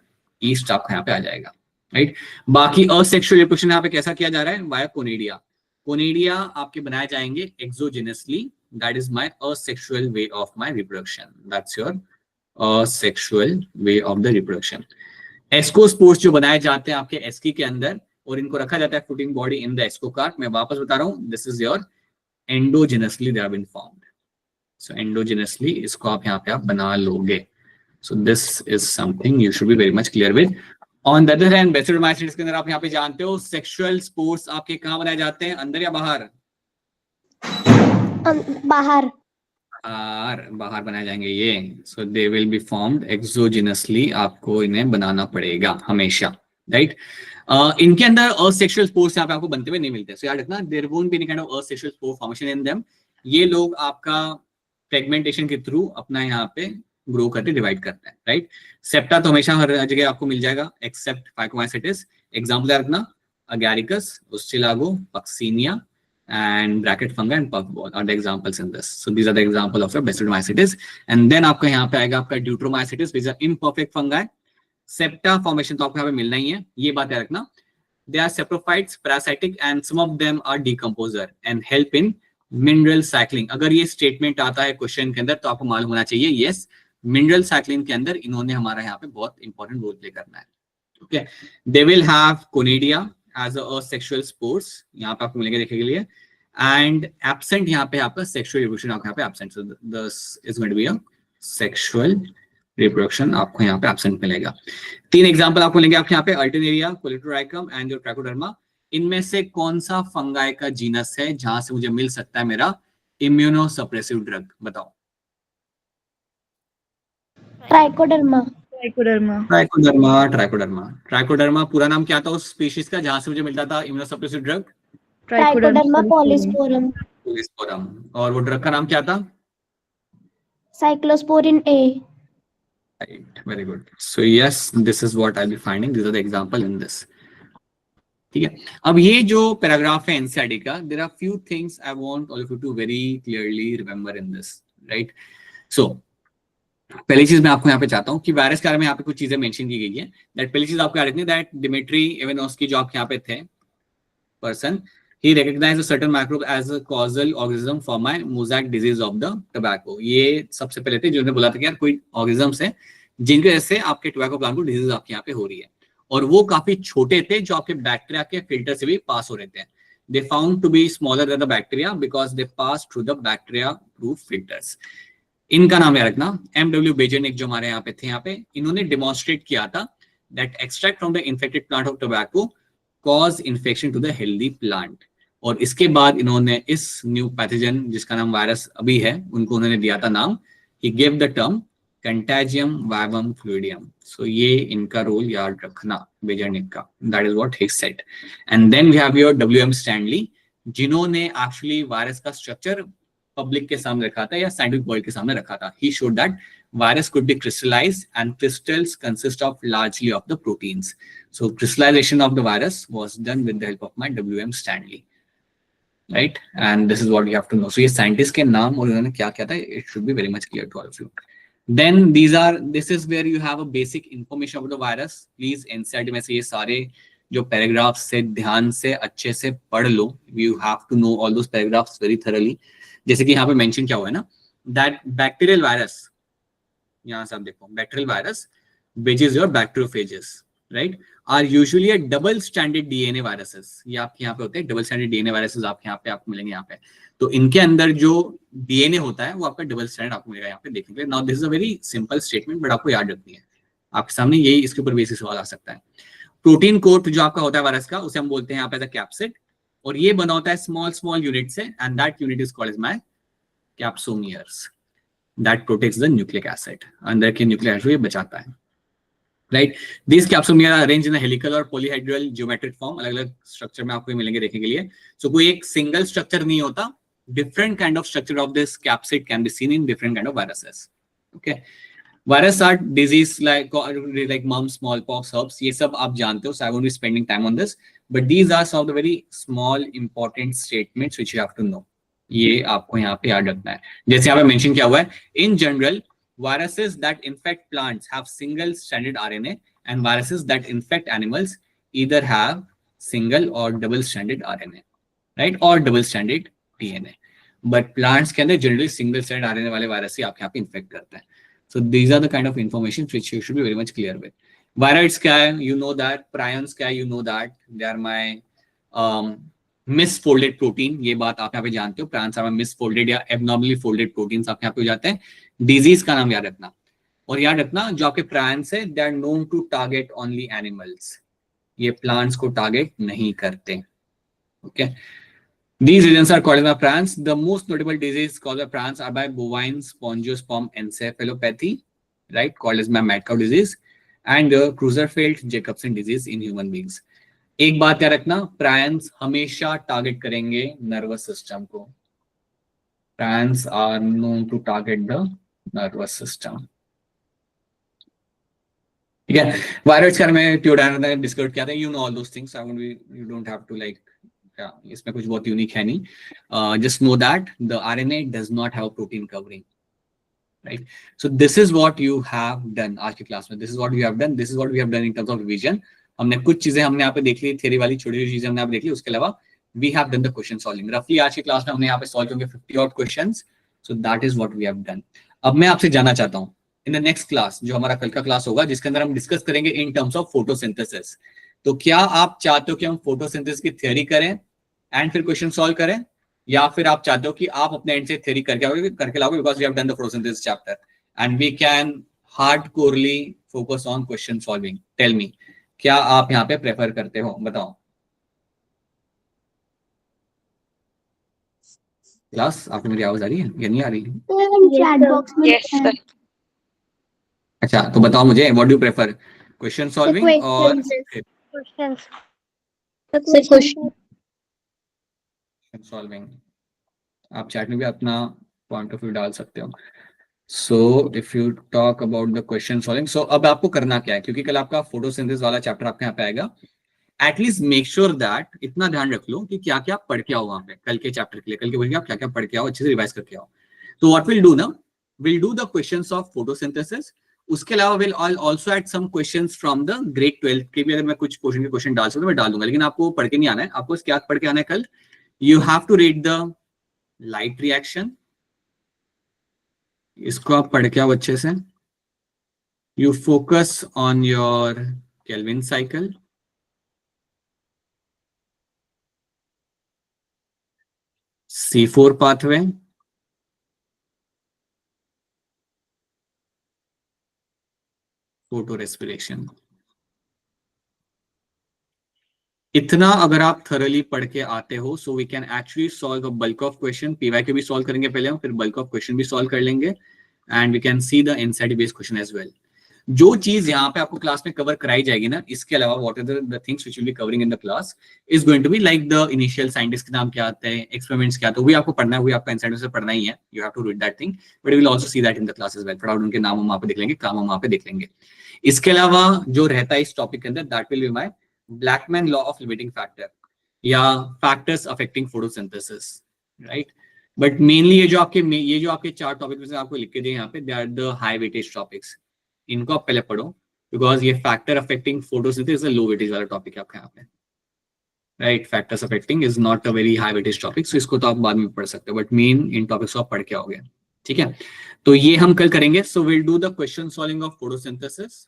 ईस्ट आपका यहाँ पे आ जाएगा, राइट। बाकी असेक्सुअल रिप्रोडक्शन यहाँ पे कैसा किया जा रहा है, वाया कोनिडिया। कोनिडिया आपके बनाए जाएंगे एक्सोजेनसली, that is my asexual way of my reproduction. That's your asexual way of the reproduction. Ascospores जो बनाए जाते हैं आपके एस्की के अंदर और इनको रखा जाता है fruiting body in the ascocarp. मैं वापस बता रहा हूँ, this is your endogenously they have been formed. So endogenously इसको आप यहाँ पे आप बना लोगे। So this is something you should be very much clear with. On the other hand basidiomycetes के अंदर आप यहाँ पे जानते हो सेक्सुअल स्पोर्स आपके कहाँ बनाए जाते हैं, अंदर या बाहर? बाहर। बाहर बनाए जाएंगे ये। So they will be formed exogenously, आपको इन्हें बनाना पड़ेगा हमेशा, राइट। इनके अंदर असेक्सुअल स्पोर्स यहाँ पे आपको बनते हुए नहीं मिलते। सो याद रखना, there won't be any kind of asexual spore formation in them. ये लोग आपका फ्रेगमेंटेशन के थ्रू अपना यहाँ पे ग्रो करके डिवाइड करते हैं, राइट। सेप्टा तो हमेशा हर जगह आपको मिल जाएगा एक्सेप्ट फाइकोमाइसिटिस। एग्जांपल याद रखना, Agaricus, Ustilago, Puccinia and bracket fungi and puffball are the examples in this. So these are the example of your basidiomycetes. And then आपका यहाँ पे आएगा आपका deuteromycetes, which are imperfect fungi. Septa formation तो आपको यहाँ पे मिलना ही है, ये बात याद रखना। They are saprophytes, parasitic, and some of them are decomposer and help in mineral cycling. अगर ये statement आता है क्वेश्चन के अंदर तो आपको मालूम होना चाहिए, yes, mineral cycling के अंदर इन्होंने हमारा यहाँ पे बहुत important role play करना है। Okay, they will have conidia as a asexual spores, यहाँ पे आपको मिलेंगे देखने के लिए, and absent यहाँ पे आपका sexual reproduction आपको यहाँ पे absent, so this is going to be a sexual reproduction आपको यहाँ पे absent मिलेगा। 3 एग्जांपल आपको मिलेंगे आपके यहाँ पे, Alternaria, Polytoricum and your Trichoderma। इनमें से कौन सा फंगाई का जीनस है जहां से मुझे मिल सकता है मेरा इम्यूनोसप्रेसिव ड्रग, बताओ? Trichoderma. Trichoderma. Trichoderma, trichoderma, trichoderma पूरा नाम क्या था उस स्पीशीज का जहां से मुझे मिलता था immunosuppressive drug? Trichoderma polysporum. Polysporum. और वो ड्रग का नाम क्या था? Cyclosporin A. Right, very good. So yes, this is what I'll be finding. These are the example in this. ठीक है, अब ये जो पैराग्राफ है एनसीईआरटी का, there are few things I want all of you to very clearly remember in this, right? So पहली चीज मैं आपको यहाँ पे चाहता हूँ कि वायरस के बारे में यहाँ पे कुछ चीजें मेंशन की गई है। दैट पहली चीज आपको याद रखनी है दैट डिमिट्री इवानोव्स्की जो आपके यहाँ पे the person, he recognized a certain microbe as a causal organism for my mosaic disease of the tobacco. ये सबसे पहले थे जिन्होंने बोला था कि यार कोई ऑर्गेनिजम्स है जिनकी वजह से आपके टोबैको प्लांट को डिजीज आपके यहाँ पे हो रही है, और वो काफी छोटे थे जो आपके बैक्टीरिया के फिल्टर से भी पास हो रहे थे. They found to be smaller than the bacteria because they passed through the bacteria proof filters. इनका नाम याद रखना, M.W. बेजेनिक जो हमारे यहाँ पे थे, यहाँ पे इन्होंने डेमोन्स्ट्रेट किया था that extract from the infected plant of tobacco cause infection to the healthy plant. और इसके बाद इन्होंने इस न्यू पैथोजन जिसका नाम वायरस अभी है उनको उन्होंने दिया था नाम, he gave the term Contagium vivum fluidium. So ये इनका रोल याद रखना बेजेनिक का, that is what he said. And then we have your W.M. Stanley जिन्होंने एक्चुअली वायरस का स्ट्रक्चर पब्लिक के सामने रखा था या साइंटिफिक वर्ल्ड के सामने रखा था. He showed that virus could be crystallized and crystals consist of largely of the proteins. So crystallization of the virus was done with the help of my W.M. Stanley. Right? And this is what you have to know. So ये scientist के नाम और उन्होंने क्या किया था, it should be very much clear to all of you. Then this is where you have a basic information about the virus. Please NCERT में से ये सारे जो पैराग्राफ्स से ध्यान से अच्छे से पढ़ लो. You have to know all those paragraphs very thoroughly. जैसे कि यहाँ पे मेंशन क्या हुआ है ना, that bacterial virus, यहाँ से आप देखो, bacterial virus which is your bacteriophages, right, are usually a double stranded DNA viruses. ये आपके यहाँ पे होते हैं डबल स्टैंडर्ड डीएनए वायरसेस, आपके यहाँ पे आपको मिलेंगे यहाँ पे. तो इनके अंदर जो डीएनए होता है वो आपका डबल स्टैंडर्ड आपको मिलेगा यहाँ पे देखने के लिए. Now this is a very simple statement but आपको याद रखनी है, आपके सामने यही इसके ऊपर बेसिक सवाल आ सकता है. प्रोटीन कोट जो आपका होता है वायरस का, उसे हम बोलते हैं यहाँ पे कैप्सिड, और ये बना होता है स्मॉल स्मॉल यूनिट से, and that unit is called as my capsomeres. That protects the nucleic acid, अंदर के न्यूक्लिक एसिड ये बचाता है. Right, this capsomere are arranged in a helical और पॉलीहेड्रल ज्योमेट्रिक फॉर्म. अलग अलग स्ट्रक्चर में आपको मिलेंगे देखने के लिए. सो कोई एक सिंगल स्ट्रक्चर नहीं होता, different kind of structure of this capsid can be seen in different kind of viruses. Okay, virus are disease like mumps, smallpox, herpes, ये सब आप जानते हो, so I won't be spending time on this, but these are some of the very small important statements which you have to know. ये आपको यहाँ पे याद रखना है. जैसे यहाँ पे मेंशन किया हुआ है, in general viruses that infect plants have single stranded RNA and viruses that infect animals either have single or double stranded RNA, right, or double stranded DNA. But plants के अंदर generally single stranded RNA वाले वायरस ही आपके यहाँ पे इन्फेक्ट करता है. So these are the kind of information which you should be very much clear with. Viroids क्या है, you know that. Prions क्या है, you know that. They are my misfolded protein. ये बात आप यहाँ पे जानते हो. Prions are misfolded या abnormally folded proteins आपके यहाँ पे हो जाते हैं. Disease का नाम याद रखना, और याद रखना जो आपके prions है, they are known to target only animals. ये plants को target नहीं करते. Okay. These regions are called by prions. The most notable disease caused by prions are by bovine spongiosperm encephalopathy, right, called as my mad cow disease, and Creutzfeldt-Jacobson disease in human beings. एक बात याद रखना, prions हमेशा टारगेट करेंगे नर्वस सिस्टम को. Prions are known to target the nervous system. ठीक है, वायरस के बारे में ट्यूडर ने डिस्कस किया था. You know all those things. You don't have to like. इसमें कुछ बहुत यूनिक है नहीं. Just know that the RNA does not have protein covering, right? So this is what you have done आज की क्लास में. This is what we have done. This is what we have done in terms of revision. हमने कुछ चीजें हमने यहाँ पे देख ली, थ्योरी वाली छोटी छोटी चीजें हमने यहाँ पे देख ली. उसके अलावा we have done the question solving. Roughly आज की क्लास में हमने यहाँ पे सॉल्व किए 50 odd questions. So that is what we have done. अब मैं आपसे जानना चाहता हूँ इन द नेक्स्ट क्लास, जो हमारा कल का क्लास होगा जिसके अंदर हम डिस्कस करेंगे इन टर्म्स ऑफ फोटोसिंथेसिस, तो क्या आप चाहते हो कि हम फोटोसिंथेसिस की थ्योरी करें एंड फिर क्वेश्चन सॉल्व करें, या फिर आप चाहते हो कि आप अपने एंड से थ्योरी करके लाओगे, because we have done the photosynthesis chapter and we can hardcorely focus on question solving. Tell me, क्या आप यहाँ पे प्रेफर करते हो, बताओ. क्लास आपको मेरी आवाज आ रही है या नहीं आ रही? चैट बॉक्स में Yes, sir. अच्छा, तो बताओ मुझे, what do you prefer, question solving और Questions. Question solving? आप चैट में भी अपना पॉइंट ऑफ व्यू डाल सकते हो. So if you talk about the question solving, so अब आपको करना क्या है, क्योंकि कल आपका फोटोसिंथेसिस वाला चैप्टर आपके यहाँ पे आएगा, एटलीस्ट मेक श्योर दैट इतना ध्यान रख लो कि क्या क्या पढ़ के आओ वहां पे कल के चैप्टर के लिए, कल के बोलेंगे आप क्या क्या पढ़ के आओ, अच्छे से रिवाइज करके आओ। तो व्हाट विल डू ना, will do the questions of photosynthesis, उसके अलावा will also add some questions from the grade 12 के भी, अगर मैं कुछ पोर्शन के क्वेश्चन डाल सकता हूं मैं डाल दूंगा, लेकिन आपको पढ़ के नहीं आना है, आपको क्या पढ़ के आना है कल, you have to read the light reaction, इसको आप पढ़ के आओ अच्छे से, you focus on your Calvin cycle, C4 pathway, photo respiration. इतना अगर आप थरली पढ़ के आते हो, so we can actually solve a bulk of question, PYQ भी सॉल्व करेंगे पहले हम, फिर बल्क ऑफ क्वेश्चन भी सॉल्व कर लेंगे, and we can see the NCERT based question as well. जो चीज यहाँ पे आपको क्लास में कवर कराई जाएगी ना, इसके अलावा what are the things which will be covering in the class is going to be like the initial scientist के नाम क्या आते हैं, एक्सपेरिमेंट्स क्या आते हैं, वो भी आपको पढ़ना है, वो आपका एनसीईआरटी से पढ़ना ही है, you have to read that thing, but we will also see that in the class as well, फटाफट उनके नाम हम वहां पे देख लेंगे, काम हम वहां पे देख लेंगे। इसके अलावा जो रहता है इस टॉपिक के अंदर, that will be my Blackman law of limiting factor या factors affecting photosynthesis, right. But mainly ये जो आपके 4 टॉपिक में से आपको लिख के दिए यहाँ पे, they are the high weightage topics, इनको आप पहले पढ़ो, बिकॉज ये factor affecting photosynthesis low weightage वाला टॉपिक है आपके यहाँ पे, right. Factors affecting is not a very high weightage topic, so इसको तो आप बाद में पढ़ सकते हो, बट मेन इन टॉपिक्स को आप पढ़ के आओगे, ठीक है। तो ये हम कल करेंगे, so will do the question solving of photosynthesis,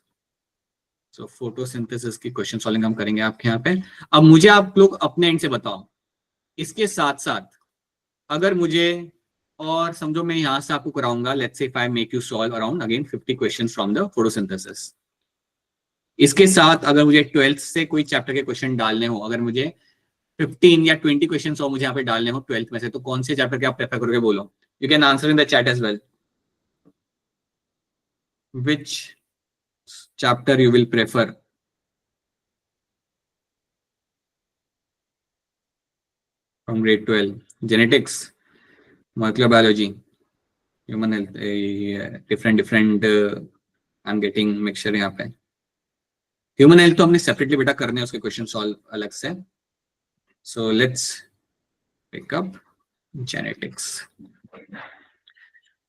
so photosynthesis की क्वेश्चन सॉल्विंग हम करेंगे आपके यहाँ पे। अब मुझे आप लोग अपने एंड से बताओ, इसके साथ साथ अगर मुझे और समझो मैं यहां से आपको कराऊंगा, let's say if I make you solve around again 50 questions from the photosynthesis, इसके साथ अगर मुझे 12th से कोई चैप्टर के क्वेश्चन डालने हो, अगर मुझे 15 या 20 क्वेश्चंस और मुझे यहाँ पे डालने हो 12th में से, तो कौन से चैप्टर के आप प्रेफर करोगे, बोलो, you can answer in the chat as well, which chapter you will prefer, from grade 12, genetics, molecular biology, human health, different I am getting mixture यहाँ पे, ह्यूमन हेल्थ तो हमने सेपरेटली बेटा करने हैं, उसके क्वेश्चन सॉल्व अलग से, so let's pick up genetics,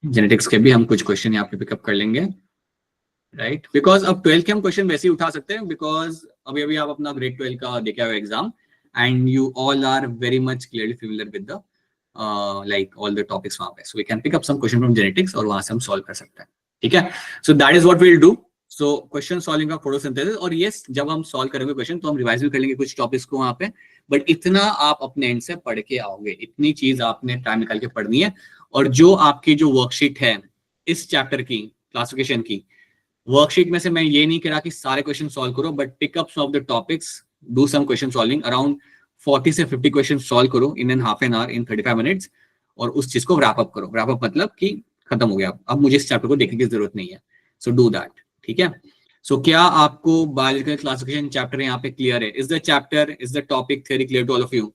genetics के भी हम कुछ क्वेश्चन यहाँ पे पिकअप कर लेंगे, राइट, बिकॉज अब 12 के हम क्वेश्चन वैसे ही उठा सकते हैं, बिकॉज अभी अभी आप अपना ग्रेड 12 का देखे हुए exam, and you all are very much clearly familiar with the like all the topics वहां पे, so we can pick up some question from genetics और वहां से हम solve कर सकते हैं, ठीक है। so that is what we'll do, so question solving of photosynthesis, और yes जब हम solve करेंगे question तो हम रिवाइज भी कर लेंगे कुछ टॉपिक्स को वहां पे, बट इतना आप अपने एंड से पढ़ के आओगे, इतनी चीज आपने टाइम निकाल के पढ़नी है, और जो आपकी जो वर्कशीट है इस चैप्टर की क्लासिफिकेशन की वर्कशीट में से मैं ये नहीं कह रहा कि सारे क्वेश्चन सॉल्व करो, but pick up some of the topics, do some question solving, around 40 से 50 क्वेश्चन सॉल्व करो in an half an hour, in 35 minutes, और उस चीज को रैप अप करो, रैप अप मतलब कि खत्म हो गया, अब मुझे इस चैप्टर को देखने की जरूरत नहीं है, सो डू दैट, ठीक है। सो क्या आपको बायोलॉजिकल क्लासिफिकेशन चैप्टर यहाँ पे क्लियर है, is the chapter, is the topic theory clear to all of you,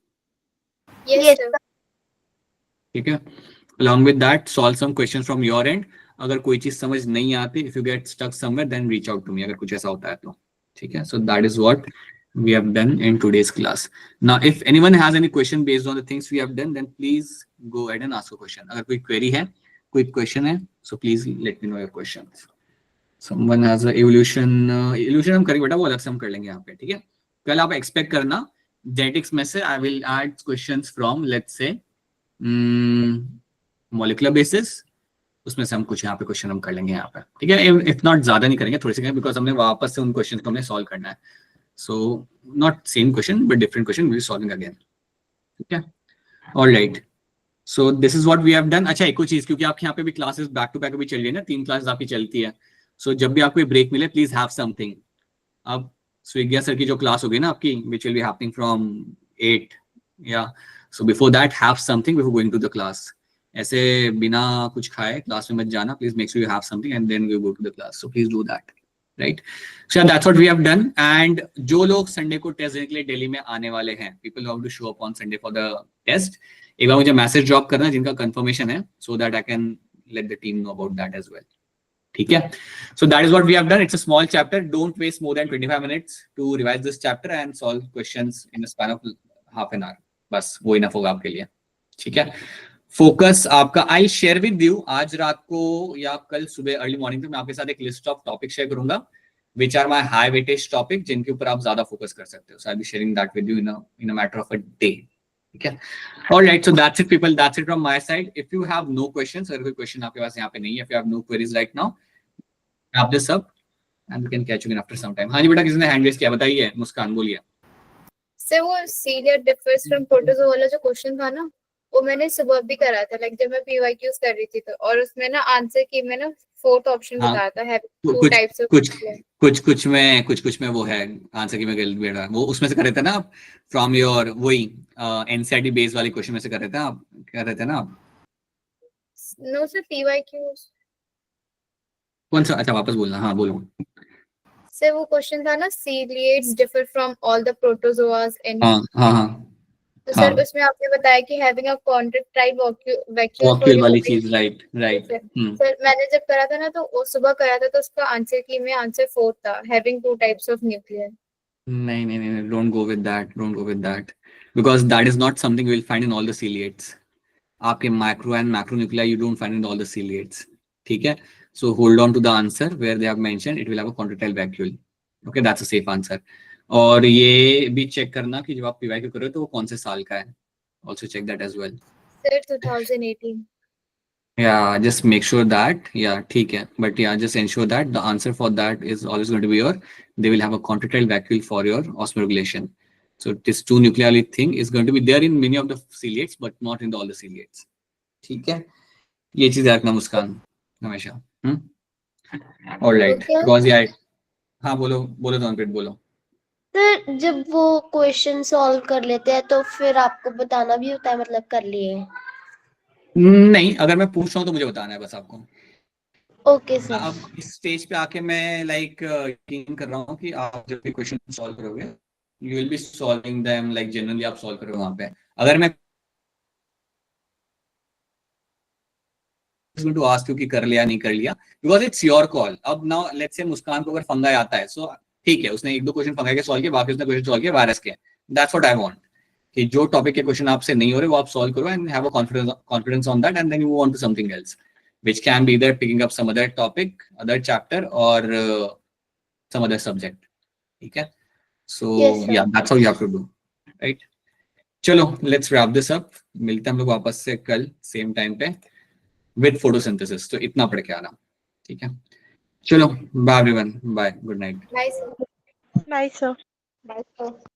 Yes, sir. ठीक है। along with that solve some questions from your end, अगर कोई चीज समझ नहीं आती, if you get stuck somewhere then reach out to me, अगर कुछ ऐसा होता है तो, ठीक है। so that is what we have done in today's class. Now if anyone has any question based on the things we have done, then please go ahead and ask a question. अगर कोई query है, कोई question है, so please let me know your questions. Someone has a evolution हम करेंगे बेटा, वो अलग से हम कर लेंगे यहाँ पे, ठीक है। कल आप एक्सपेक्ट करना जेनेटिक्स में से I will add questions from let's say molecular basis, उसमें से हम कुछ यहाँ पे क्वेश्चन हम कर लेंगे यहाँ पे, ठीक है। इफ नॉट ज्यादा नहीं करेंगे, थोड़े से करेंगे, बिकॉज हमने वापस से उन क्वेश्चन को हमने सॉल्व करना है, so not same question but different question will solving again, ठीक है। Alright, so this is what we have done. अच्छा एक और चीज, क्योंकि आपके यहाँ पे भी क्लासेस बैक टू बैक अभी चल रही है ना, 3 क्लासेस आपकी चलती है, सो जब भी आपको ब्रेक मिले प्लीज हैव समथिंग। अब स्विग्या सर की जो क्लास होगी ना आपकी, which will be happening from 8 या so before that have something before going to the class, ऐसे बिना कुछ खाए क्लास में मत जाना, please make sure you have something and then you go to the class, so please do that, right. So that's what we have done. And जो लोग संडे को टेस्ट देने के लिए दिल्ली में आने वाले हैं, people have to show up on Sunday for the test, एक बार मुझे मैसेज ड्रॉप करना जिनका कंफर्मेशन है, so that I can let the team know about that as well. ठीक है? So that is what we have done. It's a small chapter. Don't waste more than 25 minutes to revise this chapter and solve questions in a span of half an hour. बस वो इनफ होगा आपके लिए. ठीक है? फोकस आपका आई शेयर विद यू आज रात को या कल सुबह अर्ली मॉर्निंग में मैं आपके साथ एक लिस्ट ऑफ टॉपिक शेयर करूंगा which are my high weightage topic जिनके ऊपर आप ज्यादा फोकस कर सकते हो. So I'll be sharing that with you in a matter of a day. ठीक है? All right, so that's it people. That's it from my side. If you have no questions, अगर कोई क्वेश्चन आपके पास यहाँ पे नहीं है, if you have no queries right now, wrap this up and we can catch you again after some time. हाँ जी बेटा किसी ने हैंड रेज किया बताइए मुस्कान बोलिए. सर वो सीलियर डिफर्स फ्रॉम प्रोटोजोआ वाला जो क्वेश्चन था ना वो मैंने सुबह भी करा था लाइक जब मैं पीवाईक्यूज कर रही थी तो और उसमें ना आंसर की मैंने 4th ऑप्शन हाँ, बताया था हैविंग टू टाइप्स ऑफ कुछ में वो है आंसर की मैं गलत बेटा वो उसमें से कर रहे थे ना आप फ्रॉम योर वही एनसीईआरटी बेस वाली क्वेश्चन में से कर रहे थे आप क्या रहे थे ना आप नो सर पीवाईक्यूज कौन सा अच्छा वापस बोलना हाँ बोलो. सर वो क्वेश्चन था ना सीलिएट्स डिफर फ्रॉम ऑल द प्रोटोजोआस इन हाँ तो सर उसमें आपने बताया कि हैविंग अ कॉन्ट्रैक्टाइल वैक्यूल वाली चीज राइट सर मैंने जब करा था ना तो वो सुबह करा था तो उसका आंसर की में आंसर 4 था हैविंग 2 टाइप्स ऑफ न्यूक्लियर. नहीं don't go with that because that is not something you will find in all the ciliates. आपके micro and macro nuclei you don't find in all the ciliates. ठीक है? So hold on to the answer where they have mentioned it will have a contractile vacuole. Okay, that's a safe answer. और ये भी चेक करना कि जब आप पीवाईक्यू कर रहे हो तो वो कौन से साल का है. Also check that as well. Sir 2018. Yeah, just make sure that ठीक है. But yeah, just ensure that the answer for that is always going to be they will have a contractile vacuole for your osmoregulation. So this 2 nuclear thing is going to be there in many of the ciliates but not in all the ciliates. ठीक है? ये चीज रखना मुस्कान हमेशा. All right. Because हाँ बोलो तो अनप्रीत बोलो. सर जब वो क्वेश्चन सॉल्व कर लेते हैं तो फिर आपको बताना भी होता है मतलब कर लिए. नहीं अगर मैं पूछ रहा हूँ तो मुझे बताना है बस आपको. Okay sir. अब इस स्टेज पे आके मैं लाइक यकीन कर रहा हूँ कि आप जब भी क्वेश्चन सॉल्व करोगे you will be solving them like generally आप सॉल्व करोगे वहां पे. अगर मैं टू आस्क यू कि कर लिया नहीं कर लिया बिकॉज इट्स योर कॉल. अब नाउ लेट्स से मुस्कान को अगर फंगाई आता है सो ठीक है उसने 1-2 क्वेश्चन फंगाई के सॉल्व किए बाकी उसने क्वेश्चन सॉल्व किए वायरस के. दैट्स व्हाट आई वांट कि जो टॉपिक के क्वेश्चन आपसे नहीं हो रहे वो आप सॉल्व करो and have a confidence on that and then you move on to something else which can be either picking up some other topic other chapter और सम अदर सब्जेक्ट. ठीक है? सो या that's how you have to do right. चलो लेट्स रैप दिस अप. मिलते हैं हम लोग वापस से कल सेम टाइम पे विद फोटोसिंथेसिस. तो इतना पढ़ के आना. ठीक है? चलो bye everyone. Bye good night. Nice. Bye, sir. Bye sir.